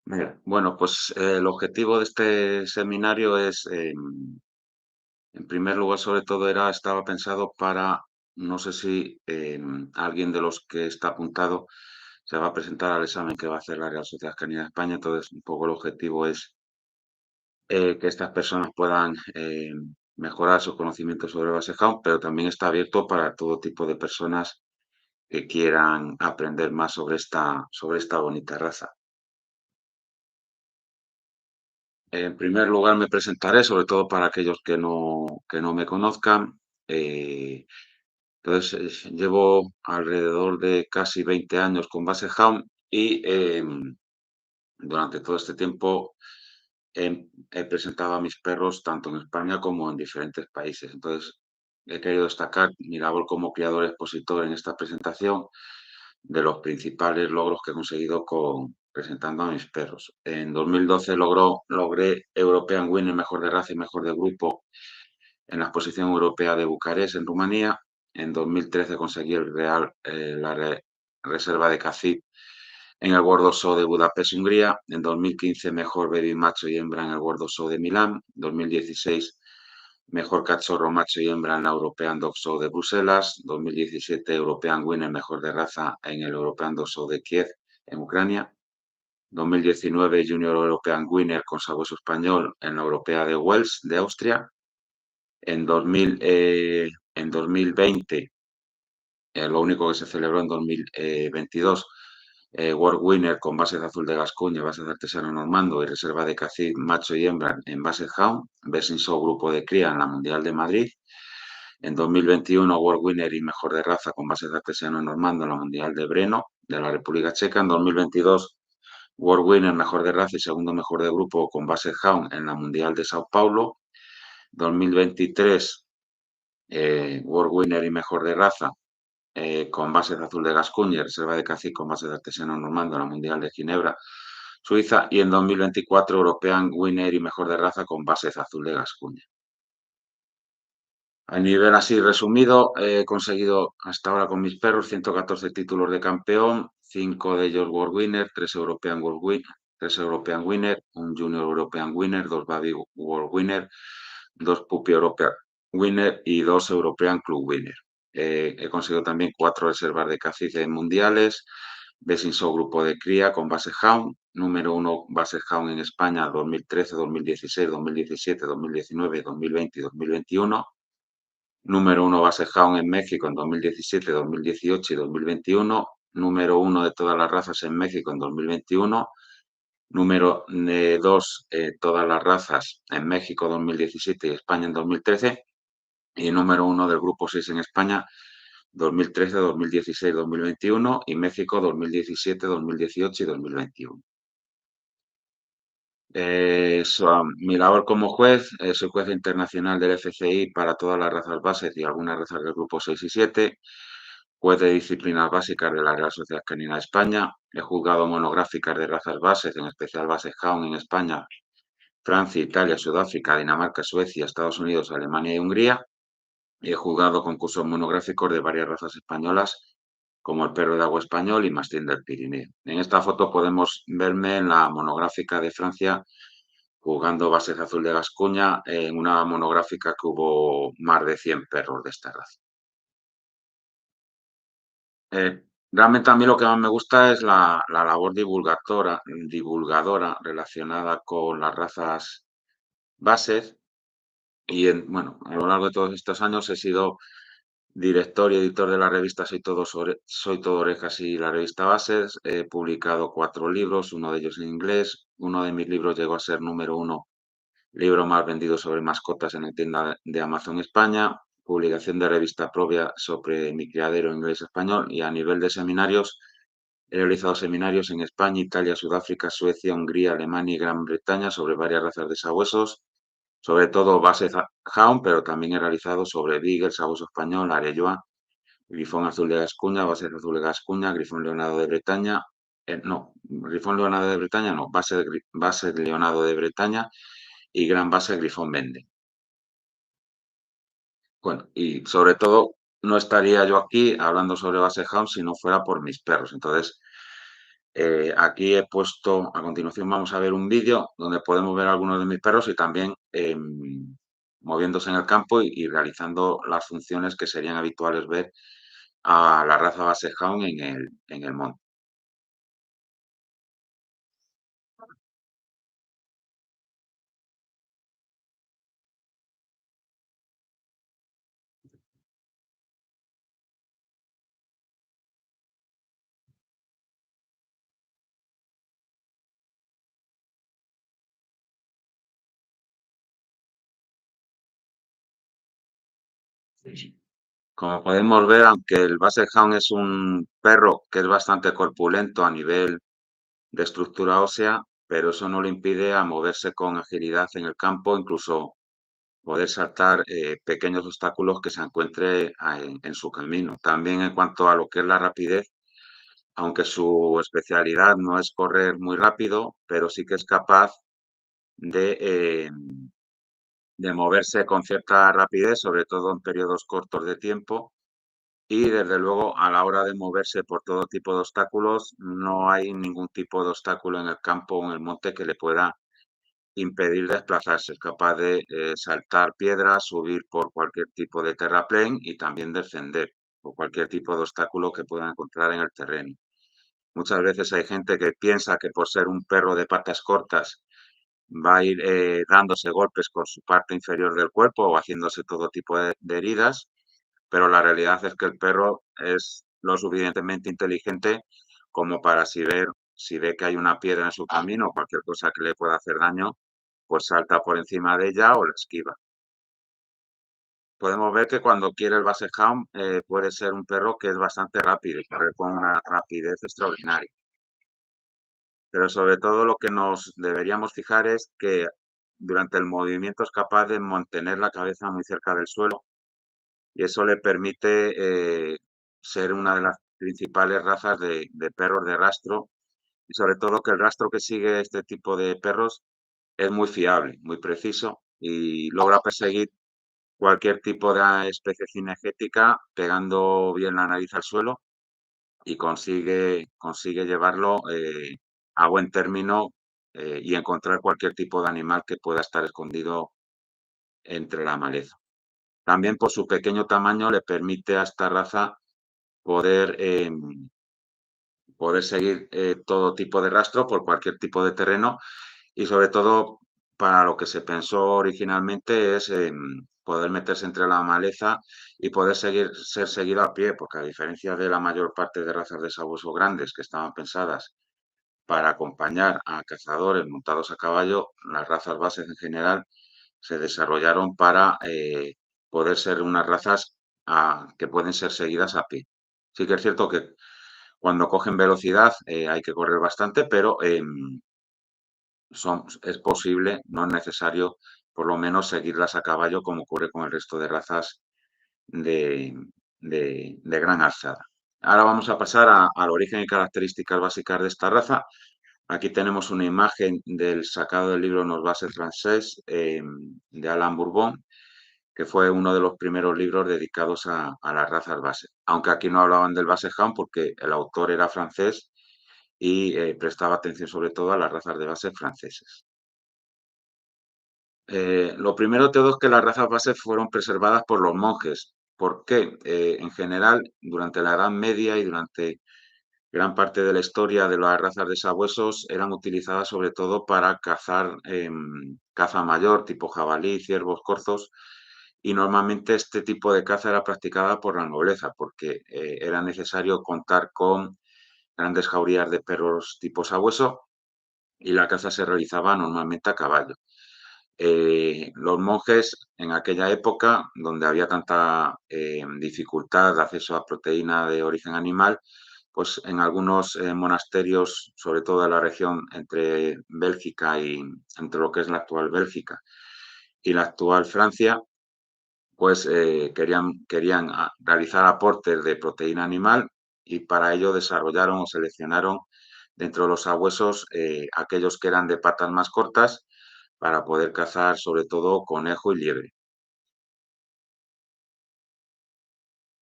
Mira, bueno, pues el objetivo de este seminario es, en primer lugar, sobre todo, estaba pensado para, no sé si alguien de los que está apuntado se va a presentar al examen que va a hacer la Real Sociedad Canina de España. Entonces, un poco el objetivo es que estas personas puedan mejorar sus conocimientos sobre Basset-Hound, pero también está abierto para todo tipo de personas que quieran aprender más sobre esta bonita raza. En primer lugar, me presentaré, sobre todo para aquellos que no me conozcan. Eh, entonces, llevo alrededor de casi 20 años con Basset-Hound y durante todo este tiempo he presentado a mis perros tanto en España como en diferentes países. Entonces, he querido destacar mi labor como criador expositor en esta presentación de los principales logros que he conseguido presentando a mis perros. En 2012 logré European Winner, mejor de raza y mejor de grupo en la exposición europea de Bucarest, en Rumanía. En 2013 conseguí la reserva de Cacip en el World Show de Budapest, Hungría. En 2015 mejor baby macho y hembra en el World Show de Milán. 2016 mejor cachorro macho y hembra en la European Dog Show de Bruselas. 2017 European Winner mejor de raza en el European Dog Show de Kiev, en Ucrania. 2019 Junior European Winner con sabueso español en la Europea de Wales, de Austria. En 2020, lo único que se celebró en 2022, World Winner con bases de azul de Gascuña, bases de artesano normando y reserva de Cacid macho y hembra en Basset-Hound, Best in Show grupo de cría en la Mundial de Madrid. En 2021, World Winner y mejor de raza con bases de artesano normando en la Mundial de Brno, de la República Checa. En 2022, World Winner mejor de raza y segundo mejor de grupo con Basset-Hound en la Mundial de Sao Paulo. 2023, World Winner y mejor de raza con bases de azul de Gascuña, reserva de Cacique con bases de artesano normando en la Mundial de Ginebra, Suiza. Y en 2024, European Winner y mejor de raza con bases de azul de Gascuña. A nivel así resumido, he conseguido hasta ahora con mis perros 114 títulos de campeón, 5 de ellos World Winner, 3 European World Winner, 3 European Winner, un Junior European Winner, 2 Baby World Winner, 2 Puppy European Winner y 2 European Club Winner. He conseguido también 4 reservas de cacique mundiales, Best in Show grupo de cría con Basset-Hound, número 1 Basset-Hound en España 2013, 2016, 2017, 2019, 2020 y 2021. Número 1 Basset-Hound en México en 2017, 2018 y 2021. Número 1 de todas las razas en México en 2021. Número 2 todas las razas en México 2017 y España en 2013. Y número 1 del grupo 6 en España 2013, 2016, 2021 y México 2017, 2018 y 2021. Mi labor como juez, soy juez internacional del FCI para todas las razas bases y algunas razas del grupo 6 y 7, juez de disciplinas básicas de la Real Sociedad Canina de España, he juzgado monográficas de razas bases, en especial Basset-Hound en España, Francia, Italia, Sudáfrica, Dinamarca, Suecia, Estados Unidos, Alemania y Hungría, y he juzgado concursos monográficos de varias razas españolas, como el perro de agua español y mastín del Pirineo. En esta foto podemos verme en la monográfica de Francia jugando bases azul de Gascuña en una monográfica que hubo más de 100 perros de esta raza. Realmente a mí lo que más me gusta es la labor divulgadora relacionada con las razas bases y, bueno, a lo largo de todos estos años he sido director y editor de la revista Soy Todo Orejas y la revista Bases. He publicado 4 libros, uno de ellos en inglés. Uno de mis libros llegó a ser número 1 libro más vendido sobre mascotas en la tienda de Amazon España, publicación de revista propia sobre mi criadero inglés-español y a nivel de seminarios, he realizado seminarios en España, Italia, Sudáfrica, Suecia, Hungría, Alemania y Gran Bretaña sobre varias razas de sabuesos, sobre todo Basset Hound, pero también he realizado sobre Beagle, sabueso español, Arellois, Grifón azul de Gascuña, Basset azul de Gascuña, Grifón leonado de Bretaña, no, Grifón leonado de Bretaña, no, Basset leonado de Bretaña y Gran Basset Grifón Vende. Bueno, y sobre todo, no estaría yo aquí hablando sobre Basset Hound si no fuera por mis perros. Entonces, Aquí he puesto, a continuación vamos a ver un vídeo donde podemos ver algunos de mis perros y también moviéndose en el campo y realizando las funciones que serían habituales ver a la raza Basset Hound en el monte. Como podemos ver, aunque el Basset Hound es un perro que es bastante corpulento a nivel de estructura ósea, pero eso no le impide a moverse con agilidad en el campo, incluso poder saltar pequeños obstáculos que se encuentre en su camino. También en cuanto a lo que es la rapidez, aunque su especialidad no es correr muy rápido, pero sí que es capaz de, eh, de moverse con cierta rapidez, sobre todo en periodos cortos de tiempo. Y desde luego, a la hora de moverse por todo tipo de obstáculos, no hay ningún tipo de obstáculo en el campo o en el monte que le pueda impedir desplazarse. Es capaz de saltar piedras, subir por cualquier tipo de terraplén y también descender por cualquier tipo de obstáculo que pueda encontrar en el terreno. Muchas veces hay gente que piensa que por ser un perro de patas cortas va a ir dándose golpes con su parte inferior del cuerpo o haciéndose todo tipo de heridas, pero la realidad es que el perro es lo suficientemente inteligente como para si ve que hay una piedra en su camino o cualquier cosa que le pueda hacer daño, pues salta por encima de ella o la esquiva. Podemos ver que cuando quiere el Basset Hound puede ser un perro que es bastante rápido y corre con una rapidez extraordinaria. Pero sobre todo lo que nos deberíamos fijar es que durante el movimiento es capaz de mantener la cabeza muy cerca del suelo y eso le permite ser una de las principales razas de perros de rastro y sobre todo que el rastro que sigue este tipo de perros es muy fiable, muy preciso y logra perseguir cualquier tipo de especie cinegética pegando bien la nariz al suelo y consigue llevarlo a buen término y encontrar cualquier tipo de animal que pueda estar escondido entre la maleza. También por su pequeño tamaño le permite a esta raza poder, poder seguir todo tipo de rastro por cualquier tipo de terreno y sobre todo para lo que se pensó originalmente es poder meterse entre la maleza y poder ser seguido a pie, porque a diferencia de la mayor parte de razas de sabueso grandes que estaban pensadas para acompañar a cazadores montados a caballo, las razas bases en general se desarrollaron para poder ser unas razas que pueden ser seguidas a pie. Sí que es cierto que cuando cogen velocidad hay que correr bastante, pero es posible, no es necesario, por lo menos seguirlas a caballo como ocurre con el resto de razas de, de gran alzada. Ahora vamos a pasar al origen y características básicas de esta raza. Aquí tenemos una imagen del sacado del libro Nos Basset Français de Alain Bourbon, que fue uno de los primeros libros dedicados a las razas Basset. Aunque aquí no hablaban del Basset Hound porque el autor era francés y prestaba atención sobre todo a las razas de Basset franceses. Lo primero de todo es que las razas Basset fueron preservadas por los monjes. ¿Por qué? En general, durante la Edad Media y durante gran parte de la historia de las razas de sabuesos eran utilizadas sobre todo para cazar caza mayor, tipo jabalí, ciervos, corzos, y normalmente este tipo de caza era practicada por la nobleza, porque era necesario contar con grandes jaurías de perros tipo sabueso y la caza se realizaba normalmente a caballo. Los monjes en aquella época, donde había tanta dificultad de acceso a proteína de origen animal, pues en algunos monasterios, sobre todo en la región entre Bélgica y entre lo que es la actual Bélgica y la actual Francia, pues querían realizar aportes de proteína animal y para ello desarrollaron o seleccionaron dentro de los sabuesos aquellos que eran de patas más cortas para poder cazar sobre todo conejo y liebre.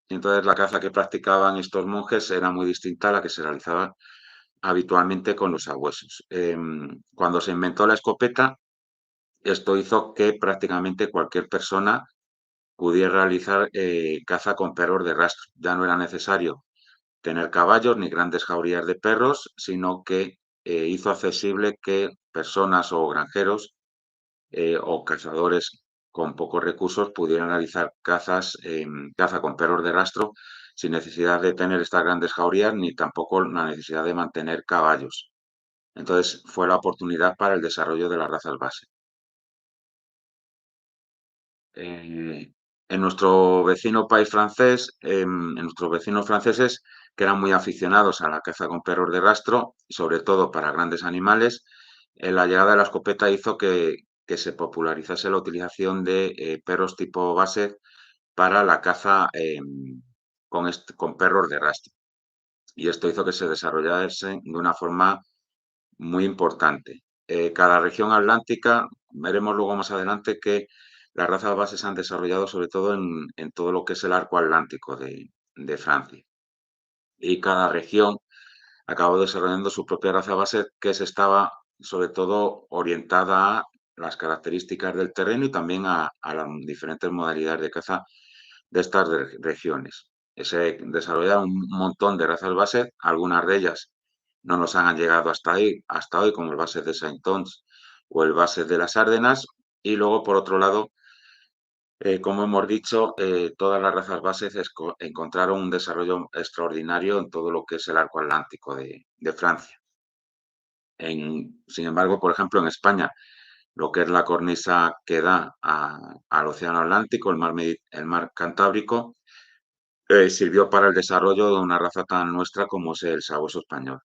Y entonces la caza que practicaban estos monjes era muy distinta a la que se realizaba habitualmente con los sabuesos. Cuando se inventó la escopeta, esto hizo que prácticamente cualquier persona pudiera realizar caza con perros de rastro. Ya no era necesario tener caballos ni grandes jaurías de perros, sino que hizo accesible que personas o granjeros o cazadores con pocos recursos pudieran realizar caza con perros de rastro sin necesidad de tener estas grandes jaurías ni tampoco la necesidad de mantener caballos. Entonces fue la oportunidad para el desarrollo de las razas base. Eh, en nuestro vecino país francés, en nuestros vecinos franceses, que eran muy aficionados a la caza con perros de rastro, y sobre todo para grandes animales, la llegada de la escopeta hizo que se popularizase la utilización de perros tipo base para la caza con perros de rastro. Y esto hizo que se desarrollase de una forma muy importante. Cada región atlántica, veremos luego más adelante que las razas bases se han desarrollado sobre todo en todo lo que es el arco atlántico de Francia. Y cada región acabó desarrollando su propia raza base que se estaba sobre todo orientada a las características del terreno y también a las diferentes modalidades de caza de estas regiones. Se desarrollaron un montón de razas base, algunas de ellas no nos han llegado hasta hoy, como el base de Saint-Ons o el base de las Ardenas, y luego, por otro lado, como hemos dicho, todas las razas bases encontraron un desarrollo extraordinario en todo lo que es el arco atlántico de Francia. Sin embargo, por ejemplo, en España, lo que es la cornisa que da al Océano Atlántico, el mar Cantábrico, sirvió para el desarrollo de una raza tan nuestra como es el sabueso español.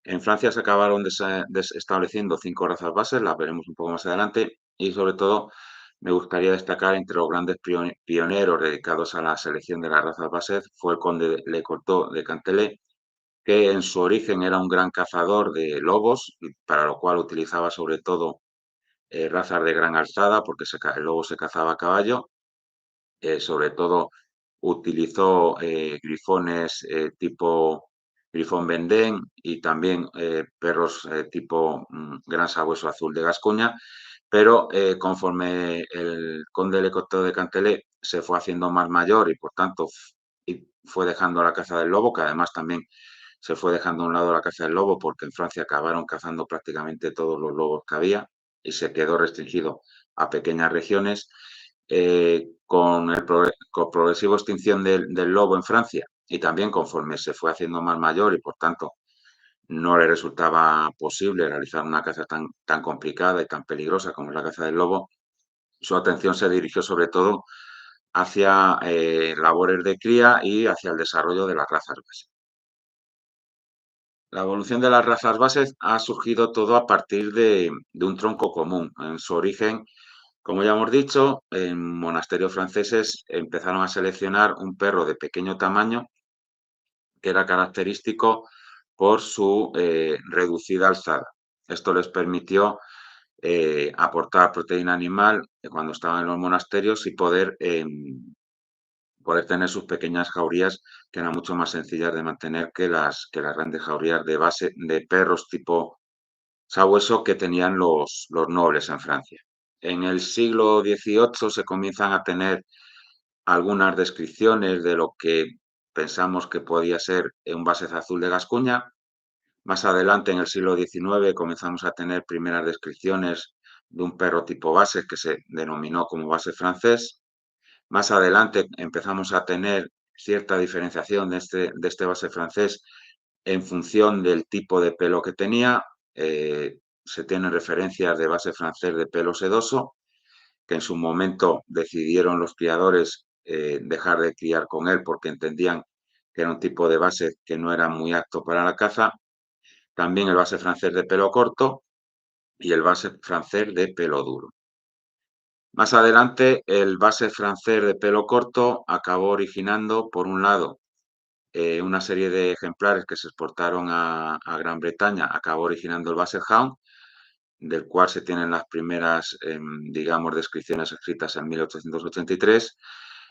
En Francia se acabaron estableciendo 5 razas bases, las veremos un poco más adelante, y sobre todo me gustaría destacar entre los grandes pioneros dedicados a la selección de las razas bases fue el conde Le Cortot de Canteleu, que en su origen era un gran cazador de lobos, para lo cual utilizaba sobre todo razas de gran alzada, porque el lobo se cazaba a caballo, sobre todo utilizó grifones tipo grifón vendén y también perros tipo gran sabueso azul de Gascuña, pero conforme el conde Lecoteo de Cantelé se fue haciendo más mayor y por tanto y fue dejando la caza del lobo, que además también se fue dejando a un lado la caza del lobo porque en Francia acabaron cazando prácticamente todos los lobos que había y se quedó restringido a pequeñas regiones. Con progresiva extinción del lobo en Francia y también conforme se fue haciendo más mayor y por tanto no le resultaba posible realizar una caza tan complicada y tan peligrosa como es la caza del lobo, su atención se dirigió sobre todo hacia labores de cría y hacia el desarrollo de las razas bases. La evolución de las razas bases ha surgido todo a partir de un tronco común. En su origen, como ya hemos dicho, en monasterios franceses empezaron a seleccionar un perro de pequeño tamaño que era característico por su reducida alzada. Esto les permitió aportar proteína animal cuando estaban en los monasterios y poder tener sus pequeñas jaurías que eran mucho más sencillas de mantener que las grandes jaurías de base de perros tipo sabueso que tenían los nobles en Francia. En el siglo XVIII se comienzan a tener algunas descripciones de lo que pensamos que podía ser un basset azul de Gascuña. Más adelante, en el siglo XIX, comenzamos a tener primeras descripciones de un perro tipo base que se denominó como base francés. Más adelante empezamos a tener cierta diferenciación de este base francés en función del tipo de pelo que tenía. Se tienen referencias de base francés de pelo sedoso, que en su momento decidieron los criadores dejar de criar con él porque entendían que era un tipo de base que no era muy apto para la caza. También el base francés de pelo corto y el base francés de pelo duro. Más adelante, el base francés de pelo corto acabó originando, por un lado, una serie de ejemplares que se exportaron a Gran Bretaña, acabó originando el base hound, del cual se tienen las primeras, digamos, descripciones escritas en 1883.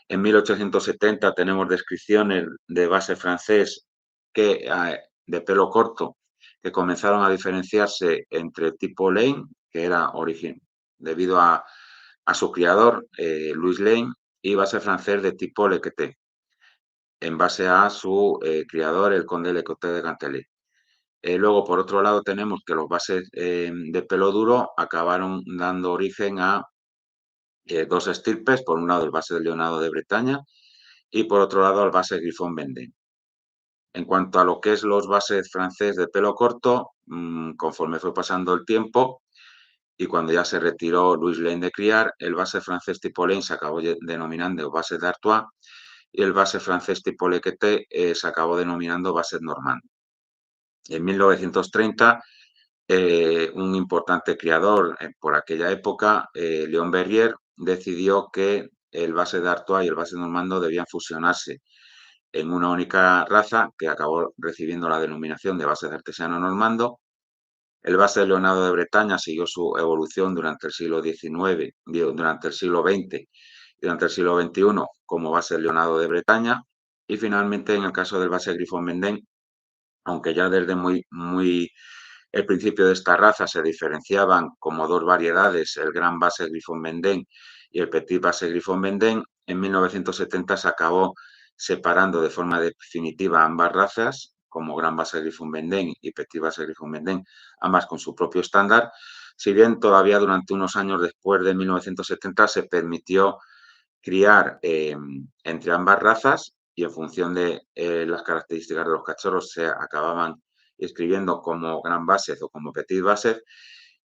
En 1870 tenemos descripciones de base francés de pelo corto que comenzaron a diferenciarse entre tipo Lane, que era origen debido a su criador, Louis Lane, y base francés de tipo Lequeté, en base a su criador, el conde Lequeté de Canteleu. Luego, por otro lado, tenemos que los bases de pelo duro acabaron dando origen a dos estirpes, por un lado el base de Leonardo de Bretaña y por otro lado el base Grifón Vendée. En cuanto a lo que es los bases francés de pelo corto, conforme fue pasando el tiempo y cuando ya se retiró Louis Lane de criar, el base francés tipo Lane se acabó denominando base d'Artois y el base francés tipo Lequeté se acabó denominando base normand. En 1930, un importante criador por aquella época, Leon Berrier, decidió que el base d'Artois y el base normando debían fusionarse en una única raza que acabó recibiendo la denominación de base de artesano normando. El base de Leonardo de Bretaña siguió su evolución durante el siglo XIX, durante el siglo XX y durante el siglo XXI como base de Leonardo de Bretaña. Y finalmente, en el caso del base Grifón Vendée, aunque ya desde muy el principio de esta raza se diferenciaban como dos variedades, el gran base Grifón Vendée y el petit base Grifón Vendée, en 1970 se acabó separando de forma definitiva ambas razas, como gran base Grifón Vendée y petit base Grifón Vendée, ambas con su propio estándar, si bien todavía durante unos años después de 1970 se permitió criar entre ambas razas y en función de las características de los cachorros se acababan inscribiendo como Gran Basset o como Petit Basset,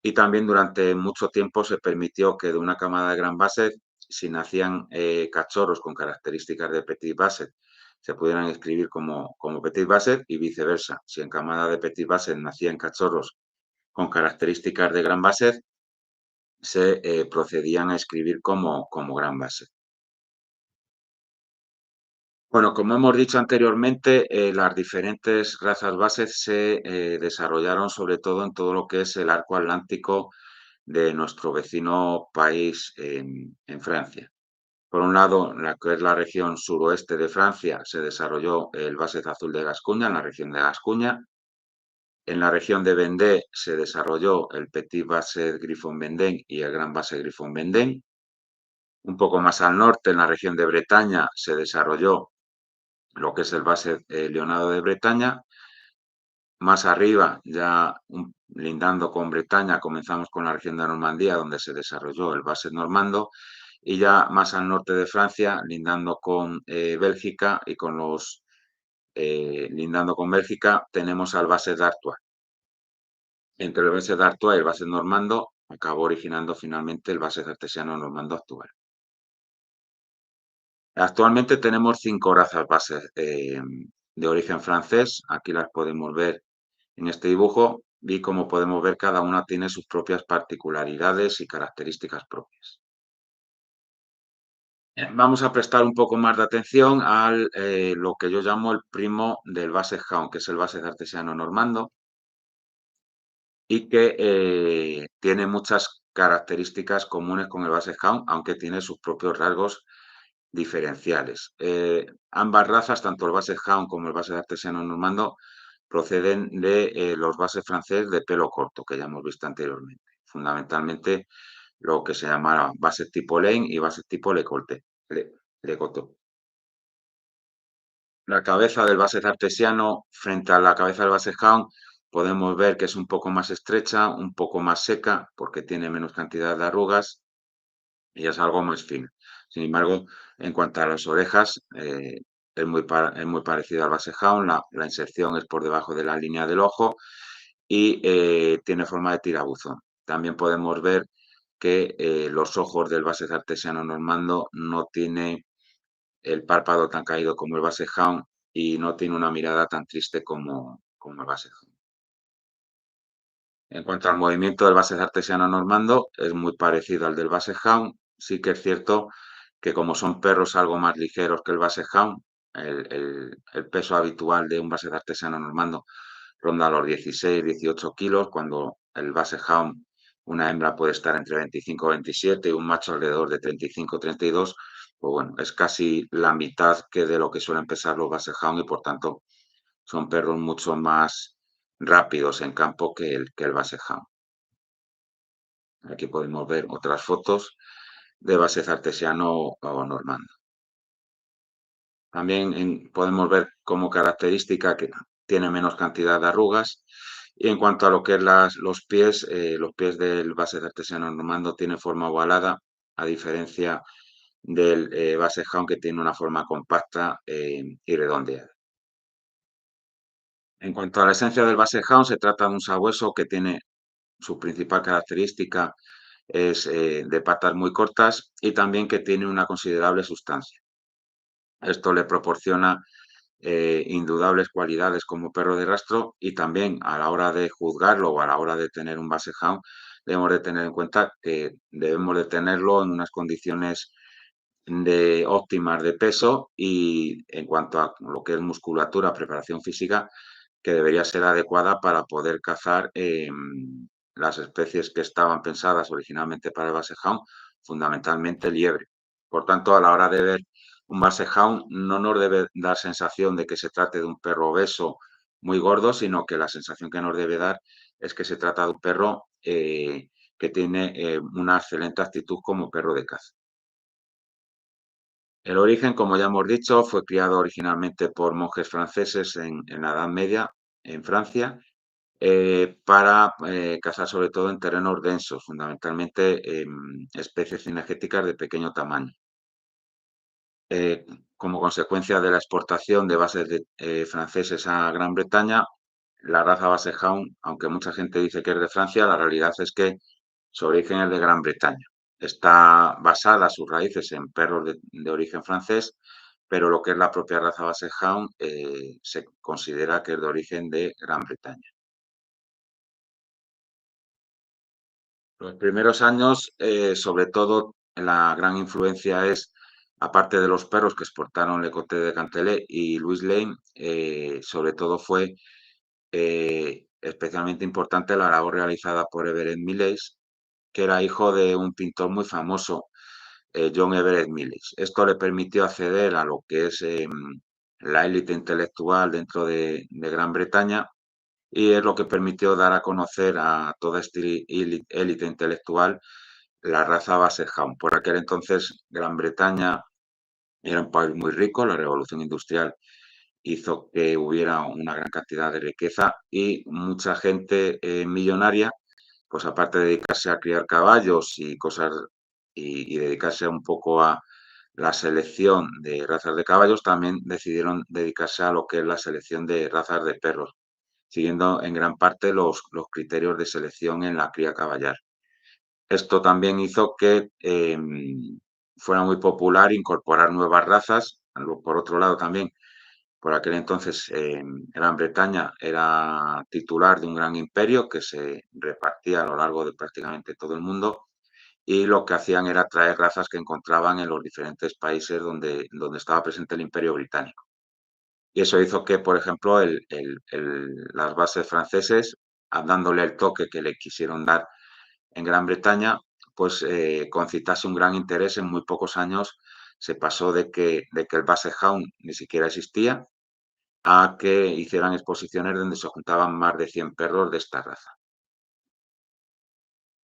y también durante mucho tiempo se permitió que de una camada de Gran Basset, si nacían cachorros con características de Petit Basset, se pudieran inscribir como Petit Basset y viceversa. Si en camada de Petit Basset nacían cachorros con características de Gran Basset, se procedían a escribir como Gran Basset. Bueno, como hemos dicho anteriormente, las diferentes razas bases se desarrollaron sobre todo en todo lo que es el arco atlántico de nuestro vecino país en Francia. Por un lado, en la que es la región suroeste de Francia, se desarrolló el Basset azul de Gascuña, en la región de Gascuña. En la región de Vendée se desarrolló el Petit Basset Griffon Vendée y el Gran Basset Griffon Vendée. Un poco más al norte, en la región de Bretaña, se desarrolló lo que es el base Leonardo de Bretaña. Más arriba, ya lindando con Bretaña, comenzamos con la región de Normandía, donde se desarrolló el base normando, y ya más al norte de Francia, lindando con Bélgica y lindando con Bélgica, tenemos al base d'Artois. Entre el base d'Artois y el base normando, acabó originando finalmente el base artesiano normando actual. Actualmente tenemos 5 razas bases de origen francés. Aquí las podemos ver en este dibujo y como podemos ver cada una tiene sus propias particularidades y características propias. Vamos a prestar un poco más de atención a lo que yo llamo el primo del Basset Hound, que es el Basset artesiano normando y que tiene muchas características comunes con el Basset Hound, aunque tiene sus propios rasgos diferenciales. Ambas razas, tanto el Basset Hound como el Basset artesiano normando, proceden de los bases francés de pelo corto, que ya hemos visto anteriormente. Fundamentalmente lo que se llama bases tipo Lane y bases tipo Le Coteau. La cabeza del Basset artesiano frente a la cabeza del Basset Hound podemos ver que es un poco más estrecha, un poco más seca, porque tiene menos cantidad de arrugas y es algo más fino. Sin embargo, en cuanto a las orejas, es muy parecido al Basset Hound, la inserción es por debajo de la línea del ojo y tiene forma de tirabuzón. También podemos ver que los ojos del Basset artesiano normando no tiene el párpado tan caído como el Basset Hound y no tiene una mirada tan triste como el Basset Hound. En cuanto al movimiento del Basset artesiano normando, es muy parecido al del Basset Hound. Sí que es cierto que como son perros algo más ligeros que el Basset Hound, el peso habitual de un Basset artesiano normando ronda los 16-18 kilos, cuando el Basset Hound, una hembra puede estar entre 25 y 27 y un macho alrededor de 35-32, pues bueno, es casi la mitad que de lo que suelen pesar los Basset Hound y por tanto son perros mucho más rápidos en campo que el Basset Hound. Aquí podemos ver otras fotos de Basset artesiano o normando. También podemos ver como característica que tiene menos cantidad de arrugas. Y en cuanto a lo que es los pies del Basset artesiano normando tienen forma ovalada, a diferencia del Basset Hound, que tiene una forma compacta y redondeada. En cuanto a la esencia del Basset Hound, se trata de un sabueso que tiene su principal característica es de patas muy cortas y también que tiene una considerable sustancia. Esto le proporciona indudables cualidades como perro de rastro, y también a la hora de juzgarlo o a la hora de tener un Basset Hound debemos de tener en cuenta que debemos de tenerlo en unas condiciones óptimas de peso, y en cuanto a lo que es musculatura, preparación física, que debería ser adecuada para poder cazar las especies que estaban pensadas originalmente para el Basset Hound, fundamentalmente liebre. Por tanto, a la hora de ver un Basset Hound no nos debe dar sensación de que se trate de un perro obeso muy gordo, sino que la sensación que nos debe dar es que se trata de un perro que tiene una excelente actitud como perro de caza. El origen, como ya hemos dicho, fue criado originalmente por monjes franceses en la Edad Media, en Francia, para cazar sobre todo en terrenos densos, fundamentalmente especies cinegéticas de pequeño tamaño. Eh, Como consecuencia de la exportación de bases franceses a Gran Bretaña, la raza Basset Hound, aunque mucha gente dice que es de Francia, la realidad es que su origen es de Gran Bretaña. Está basada sus raíces en perros de origen francés, pero lo que es la propia raza Basset Hound se considera que es de origen de Gran Bretaña. Los primeros años, sobre todo, la gran influencia es, aparte de los perros que exportaron Le Coté de Cantelet y Louis Lane, sobre todo fue especialmente importante la labor realizada por Everett Millais, que era hijo de un pintor muy famoso, John Everett Millais. Esto le permitió acceder a lo que es la élite intelectual dentro de Gran Bretaña, y es lo que permitió dar a conocer a toda esta élite intelectual la raza Basset Hound. Por aquel entonces, Gran Bretaña era un país muy rico, la revolución industrial hizo que hubiera una gran cantidad de riqueza, y mucha gente millonaria, pues aparte de dedicarse a criar caballos y cosas y dedicarse un poco a la selección de razas de caballos, también decidieron dedicarse a lo que es la selección de razas de perros, siguiendo en gran parte los criterios de selección en la cría caballar. Esto también hizo que fuera muy popular incorporar nuevas razas. Por otro lado, también, por aquel entonces, Gran Bretaña era titular de un gran imperio que se repartía a lo largo de prácticamente todo el mundo, y lo que hacían era traer razas que encontraban en los diferentes países donde estaba presente el Imperio Británico. Y eso hizo que, por ejemplo, las bases franceses, dándole el toque que le quisieron dar en Gran Bretaña, pues concitase un gran interés. En muy pocos años se pasó de que el Basset Hound ni siquiera existía a que hicieran exposiciones donde se juntaban más de 100 perros de esta raza.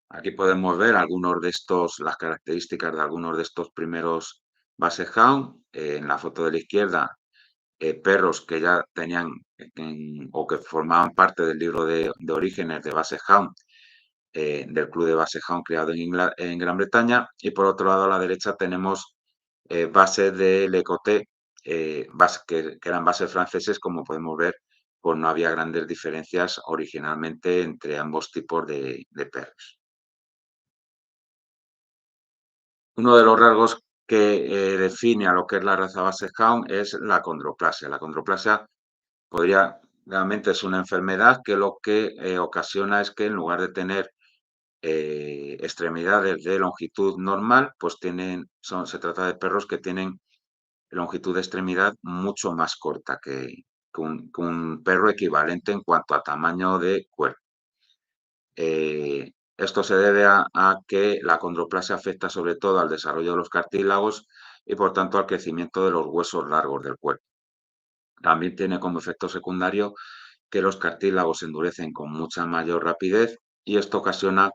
Aquí podemos ver las características de algunos de estos primeros Basset Hound. En la foto de la izquierda, perros que ya tenían o que formaban parte del libro de orígenes de Basset Hound, del club de Basset Hound creado en Gran Bretaña. Y por otro lado, a la derecha, tenemos bases de Le Coté, que eran bases franceses. Como podemos ver, pues no había grandes diferencias originalmente entre ambos tipos de perros. Uno de los rasgos que define a lo que es la raza Basset Hound es la condroplasia. La condroplasia realmente es una enfermedad que lo que ocasiona es que, en lugar de tener extremidades de longitud normal, pues se trata de perros que tienen longitud de extremidad mucho más corta que un perro equivalente en cuanto a tamaño de cuerpo. Esto se debe a que la condroplasia afecta sobre todo al desarrollo de los cartílagos y, por tanto, al crecimiento de los huesos largos del cuerpo. También tiene como efecto secundario que los cartílagos se endurecen con mucha mayor rapidez y esto ocasiona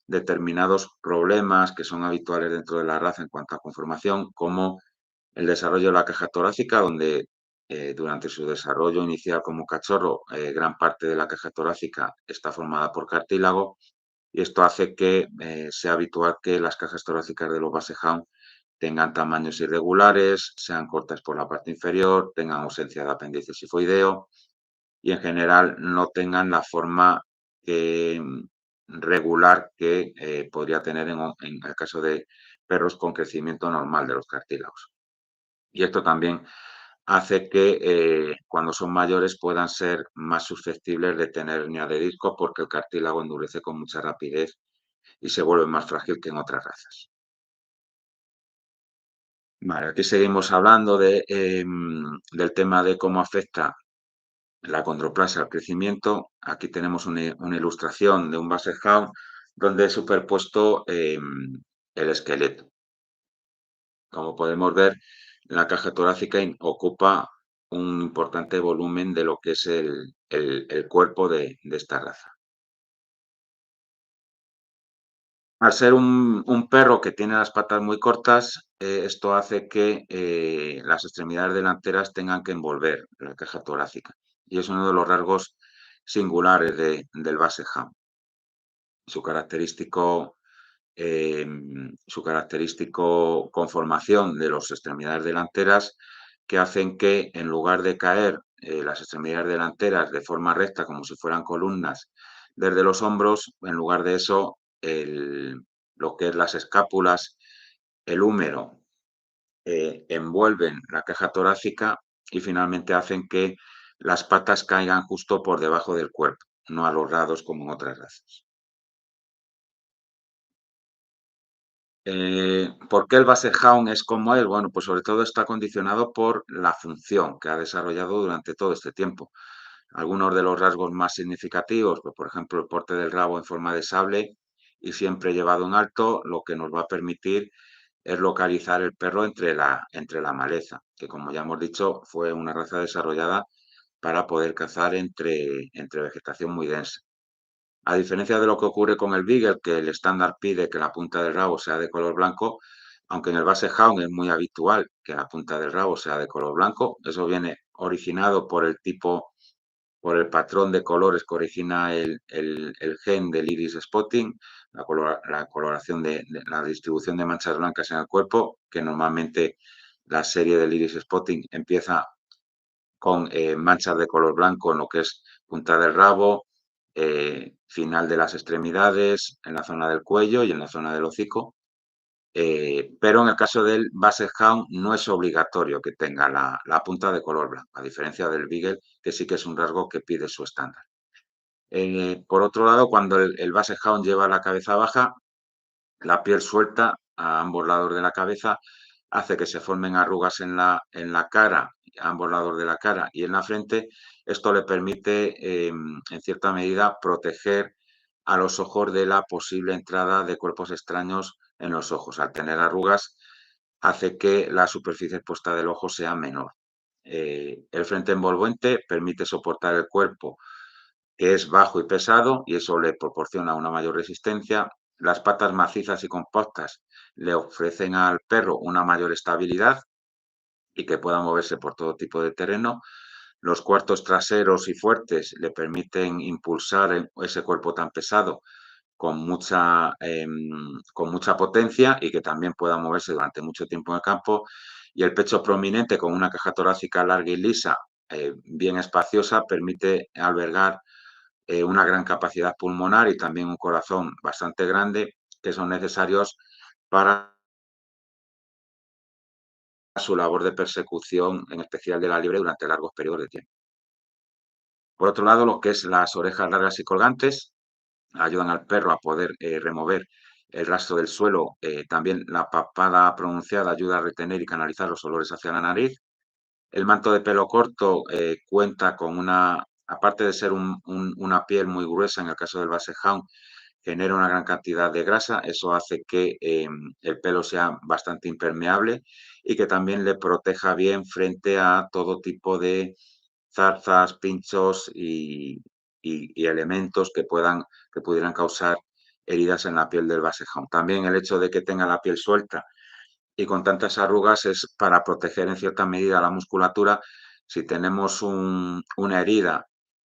determinados problemas que son habituales dentro de la raza en cuanto a conformación, como el desarrollo de la caja torácica, donde durante su desarrollo inicial como cachorro, gran parte de la caja torácica está formada por cartílago y esto hace que sea habitual que las cajas torácicas de los Basset tengan tamaños irregulares, sean cortas por la parte inferior, tengan ausencia de apéndice sifoideo y en general no tengan la forma regular que podría tener en el caso de perros con crecimiento normal de los cartílagos. Y esto también hace que cuando son mayores puedan ser más susceptibles de tener hernia de disco porque el cartílago endurece con mucha rapidez y se vuelve más frágil que en otras razas. Vale, aquí seguimos hablando del tema de cómo afecta la condroplasia al crecimiento. Aquí tenemos una ilustración de un Basset Hound donde he superpuesto el esqueleto. Como podemos ver, la caja torácica ocupa un importante volumen de lo que es el cuerpo de esta raza. Al ser un perro que tiene las patas muy cortas, esto hace que las extremidades delanteras tengan que envolver la caja torácica. Y es uno de los rasgos singulares del Basset Hound. Su característico, su característico conformación de las extremidades delanteras que hacen que en lugar de caer las extremidades delanteras de forma recta como si fueran columnas desde los hombros, en lugar de eso lo que es las escápulas, el húmero, envuelven la caja torácica y finalmente hacen que las patas caigan justo por debajo del cuerpo, no a los lados como en otras razas. ¿Por qué el Basset Hound es como es? Bueno, pues sobre todo está condicionado por la función que ha desarrollado durante todo este tiempo. Algunos de los rasgos más significativos, pues por ejemplo, el porte del rabo en forma de sable y siempre llevado en alto, lo que nos va a permitir es localizar el perro entre la maleza, que como ya hemos dicho, fue una raza desarrollada para poder cazar entre vegetación muy densa. A diferencia de lo que ocurre con el Beagle, que el estándar pide que la punta del rabo sea de color blanco, aunque en el Basset Hound es muy habitual que la punta del rabo sea de color blanco, eso viene originado por el patrón de colores que origina el gen del iris spotting, la coloración de la distribución de manchas blancas en el cuerpo, que normalmente la serie del iris spotting empieza con manchas de color blanco en lo que es punta del rabo, final de las extremidades, en la zona del cuello y en la zona del hocico. Pero en el caso del Basset Hound no es obligatorio que tenga la punta de color blanco, a diferencia del Beagle, que sí que es un rasgo que pide su estándar. Por otro lado, cuando el Basset Hound lleva la cabeza baja, la piel suelta a ambos lados de la cabeza hace que se formen arrugas en la cara, a ambos lados de la cara y en la frente. Esto le permite, en cierta medida, proteger a los ojos de la posible entrada de cuerpos extraños en los ojos. Al tener arrugas, hace que la superficie expuesta del ojo sea menor. El frente envolvente permite soportar el cuerpo, que es bajo y pesado, y eso le proporciona una mayor resistencia. Las patas macizas y compactas le ofrecen al perro una mayor estabilidad y que pueda moverse por todo tipo de terreno. Los cuartos traseros y fuertes le permiten impulsar ese cuerpo tan pesado con mucha potencia y que también pueda moverse durante mucho tiempo en el campo. Y el pecho prominente con una caja torácica larga y lisa, bien espaciosa, permite albergar una gran capacidad pulmonar y también un corazón bastante grande que son necesarios para su labor de persecución, en especial de la liebre, durante largos periodos de tiempo. Por otro lado, lo que es las orejas largas y colgantes ayudan al perro a poder remover el rastro del suelo. También la papada pronunciada ayuda a retener y canalizar los olores hacia la nariz. El manto de pelo corto cuenta con aparte de ser una piel muy gruesa en el caso del Basset Hound, genera una gran cantidad de grasa. Eso hace que el pelo sea bastante impermeable y que también le proteja bien frente a todo tipo de zarzas, pinchos y elementos que pudieran causar heridas en la piel del Basset-Hound. También el hecho de que tenga la piel suelta y con tantas arrugas es para proteger en cierta medida la musculatura. Si tenemos una herida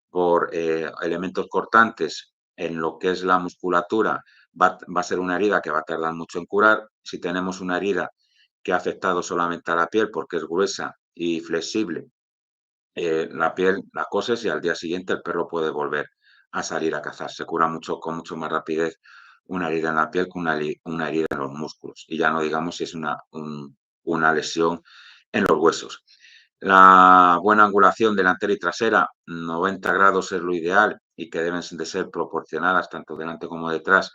por elementos cortantes en lo que es la musculatura, va a ser una herida que va a tardar mucho en curar. Si tenemos una herida que ha afectado solamente a la piel porque es gruesa y flexible, la piel la coses y al día siguiente el perro puede volver a salir a cazar. Se cura mucho, con mucho más rapidez una herida en la piel que una herida en los músculos. Y ya no digamos si es una lesión en los huesos. La buena angulación delantera y trasera, 90 grados es lo ideal y que deben de ser proporcionadas tanto delante como detrás.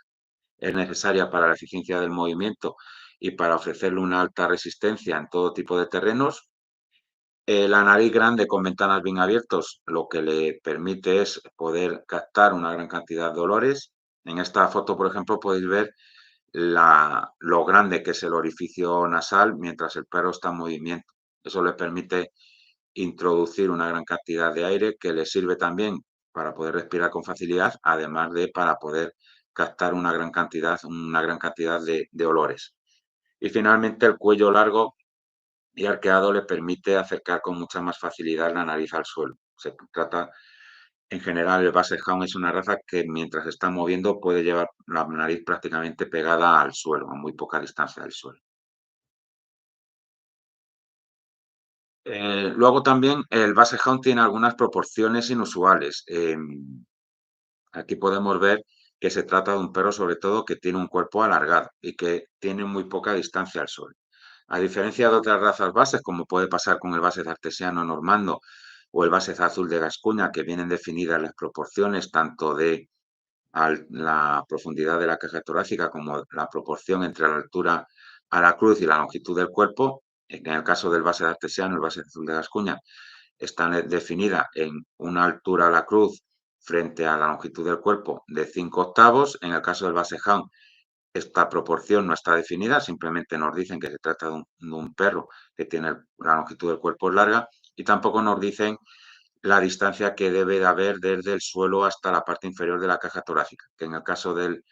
Es necesaria para la eficiencia del movimiento y para ofrecerle una alta resistencia en todo tipo de terrenos. La nariz grande con ventanas bien abiertos, lo que le permite es poder captar una gran cantidad de olores. En esta foto, por ejemplo, podéis ver lo grande que es el orificio nasal mientras el perro está en movimiento. Eso le permite introducir una gran cantidad de aire que le sirve también para poder respirar con facilidad, además de para poder captar una gran cantidad de olores. Y finalmente el cuello largo y arqueado le permite acercar con mucha más facilidad la nariz al suelo. Se trata, en general, el Basset Hound es una raza que mientras se está moviendo puede llevar la nariz prácticamente pegada al suelo, a muy poca distancia del suelo. Luego también el Basset Hound tiene algunas proporciones inusuales. Aquí podemos ver que se trata de un perro, sobre todo, que tiene un cuerpo alargado y que tiene muy poca distancia al suelo. A diferencia de otras razas bases, como puede pasar con el Basset artesiano normando o el Basset azul de Gascuña, que vienen definidas las proporciones tanto de la profundidad de la caja torácica como la proporción entre la altura a la cruz y la longitud del cuerpo. En el caso del Basset artesiano, el Basset azul de Gascuña, está definida en una altura a la cruz frente a la longitud del cuerpo de 5 octavos. En el caso del Basset Hound, esta proporción no está definida, simplemente nos dicen que se trata de un perro que tiene la longitud del cuerpo larga y tampoco nos dicen la distancia que debe de haber desde el suelo hasta la parte inferior de la caja torácica, que en el caso del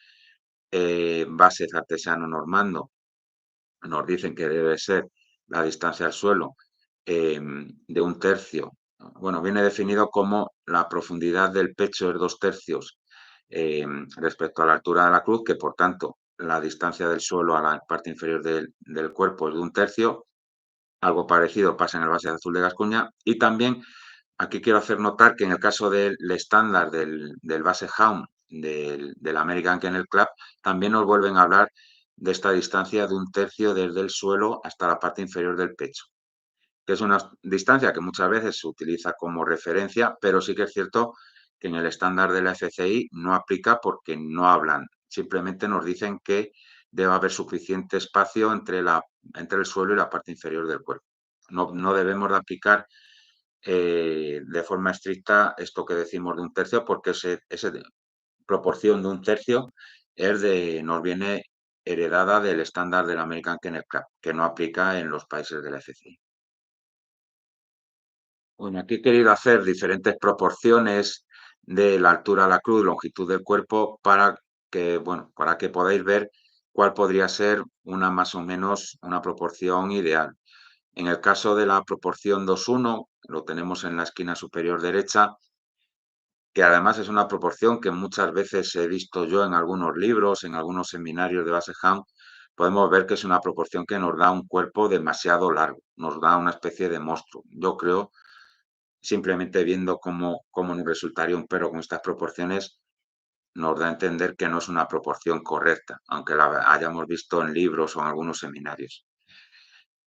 Basset artesiano normando nos dicen que debe ser la distancia al suelo de un tercio. Bueno, viene definido como la profundidad del pecho es 2/3 respecto a la altura de la cruz, que por tanto la distancia del suelo a la parte inferior del cuerpo es de 1/3. Algo parecido pasa en el Basset azul de Gascuña. Y también aquí quiero hacer notar que en el caso del estándar del Basset Hound del American Kennel Club, también nos vuelven a hablar de esta distancia de 1/3 desde el suelo hasta la parte inferior del pecho, que es una distancia que muchas veces se utiliza como referencia, pero sí que es cierto que en el estándar de la FCI no aplica porque no hablan, simplemente nos dicen que debe haber suficiente espacio entre el suelo y la parte inferior del cuerpo. No debemos de aplicar de forma estricta esto que decimos de 1/3 porque esa proporción de 1/3 nos viene heredada del estándar del American Kennel Club, que no aplica en los países de la FCI. Bueno, aquí he querido hacer diferentes proporciones de la altura a la cruz, longitud del cuerpo, bueno, para que podáis ver cuál podría ser una más o menos una proporción ideal. En el caso de la proporción 2:1, lo tenemos en la esquina superior derecha, que además es una proporción que muchas veces he visto yo en algunos libros, en algunos seminarios de Basset Hound. Podemos ver que es una proporción que nos da un cuerpo demasiado largo, nos da una especie de monstruo. Yo creo, simplemente viendo cómo nos resultaría un perro con estas proporciones, nos da a entender que no es una proporción correcta, aunque la hayamos visto en libros o en algunos seminarios.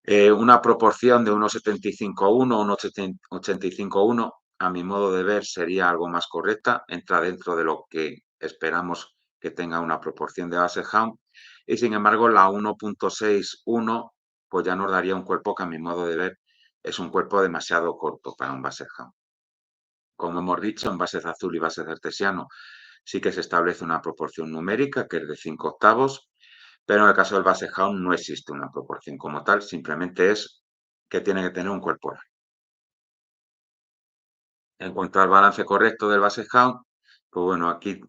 Una proporción de 1,75:1, 1,85:1, a mi modo de ver, sería algo más correcta, entra dentro de lo que esperamos que tenga una proporción de Basset Hound, y sin embargo la 1,61 pues ya nos daría un cuerpo que a mi modo de ver es un cuerpo demasiado corto para un Basset Hound. Como hemos dicho, en Basset azul y Basset artesiano sí que se establece una proporción numérica que es de 5 octavos, pero en el caso del Basset Hound no existe una proporción como tal, simplemente es que tiene que tener un cuerpo largo. En cuanto al balance correcto del Basset-Hound, pues bueno, aquí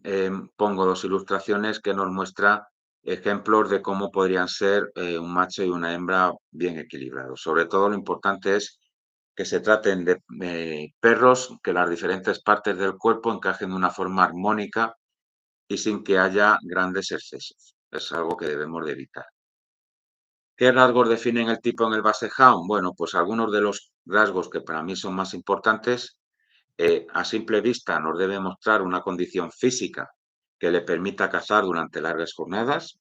pongo dos ilustraciones que nos muestra ejemplos de cómo podrían ser un macho y una hembra bien equilibrados. Sobre todo lo importante es que se traten de perros que las diferentes partes del cuerpo encajen de una forma armónica y sin que haya grandes excesos. Es algo que debemos de evitar. ¿Qué rasgos definen el tipo en el Basset Hound? Bueno, pues algunos de los rasgos que para mí son más importantes a simple vista nos debe mostrar una condición física que le permita cazar durante largas jornadas.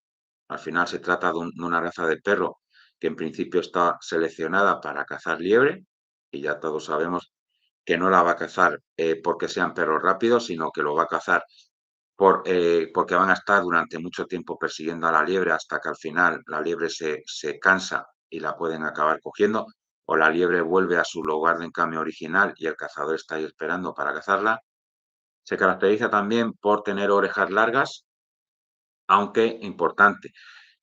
Al final se trata de una raza de perro que en principio está seleccionada para cazar liebre y ya todos sabemos que no la va a cazar porque sean perros rápidos, sino que lo va a cazar porque van a estar durante mucho tiempo persiguiendo a la liebre hasta que al final la liebre se cansa y la pueden acabar cogiendo, o la liebre vuelve a su lugar de encame original y el cazador está ahí esperando para cazarla. Se caracteriza también por tener orejas largas, aunque importante,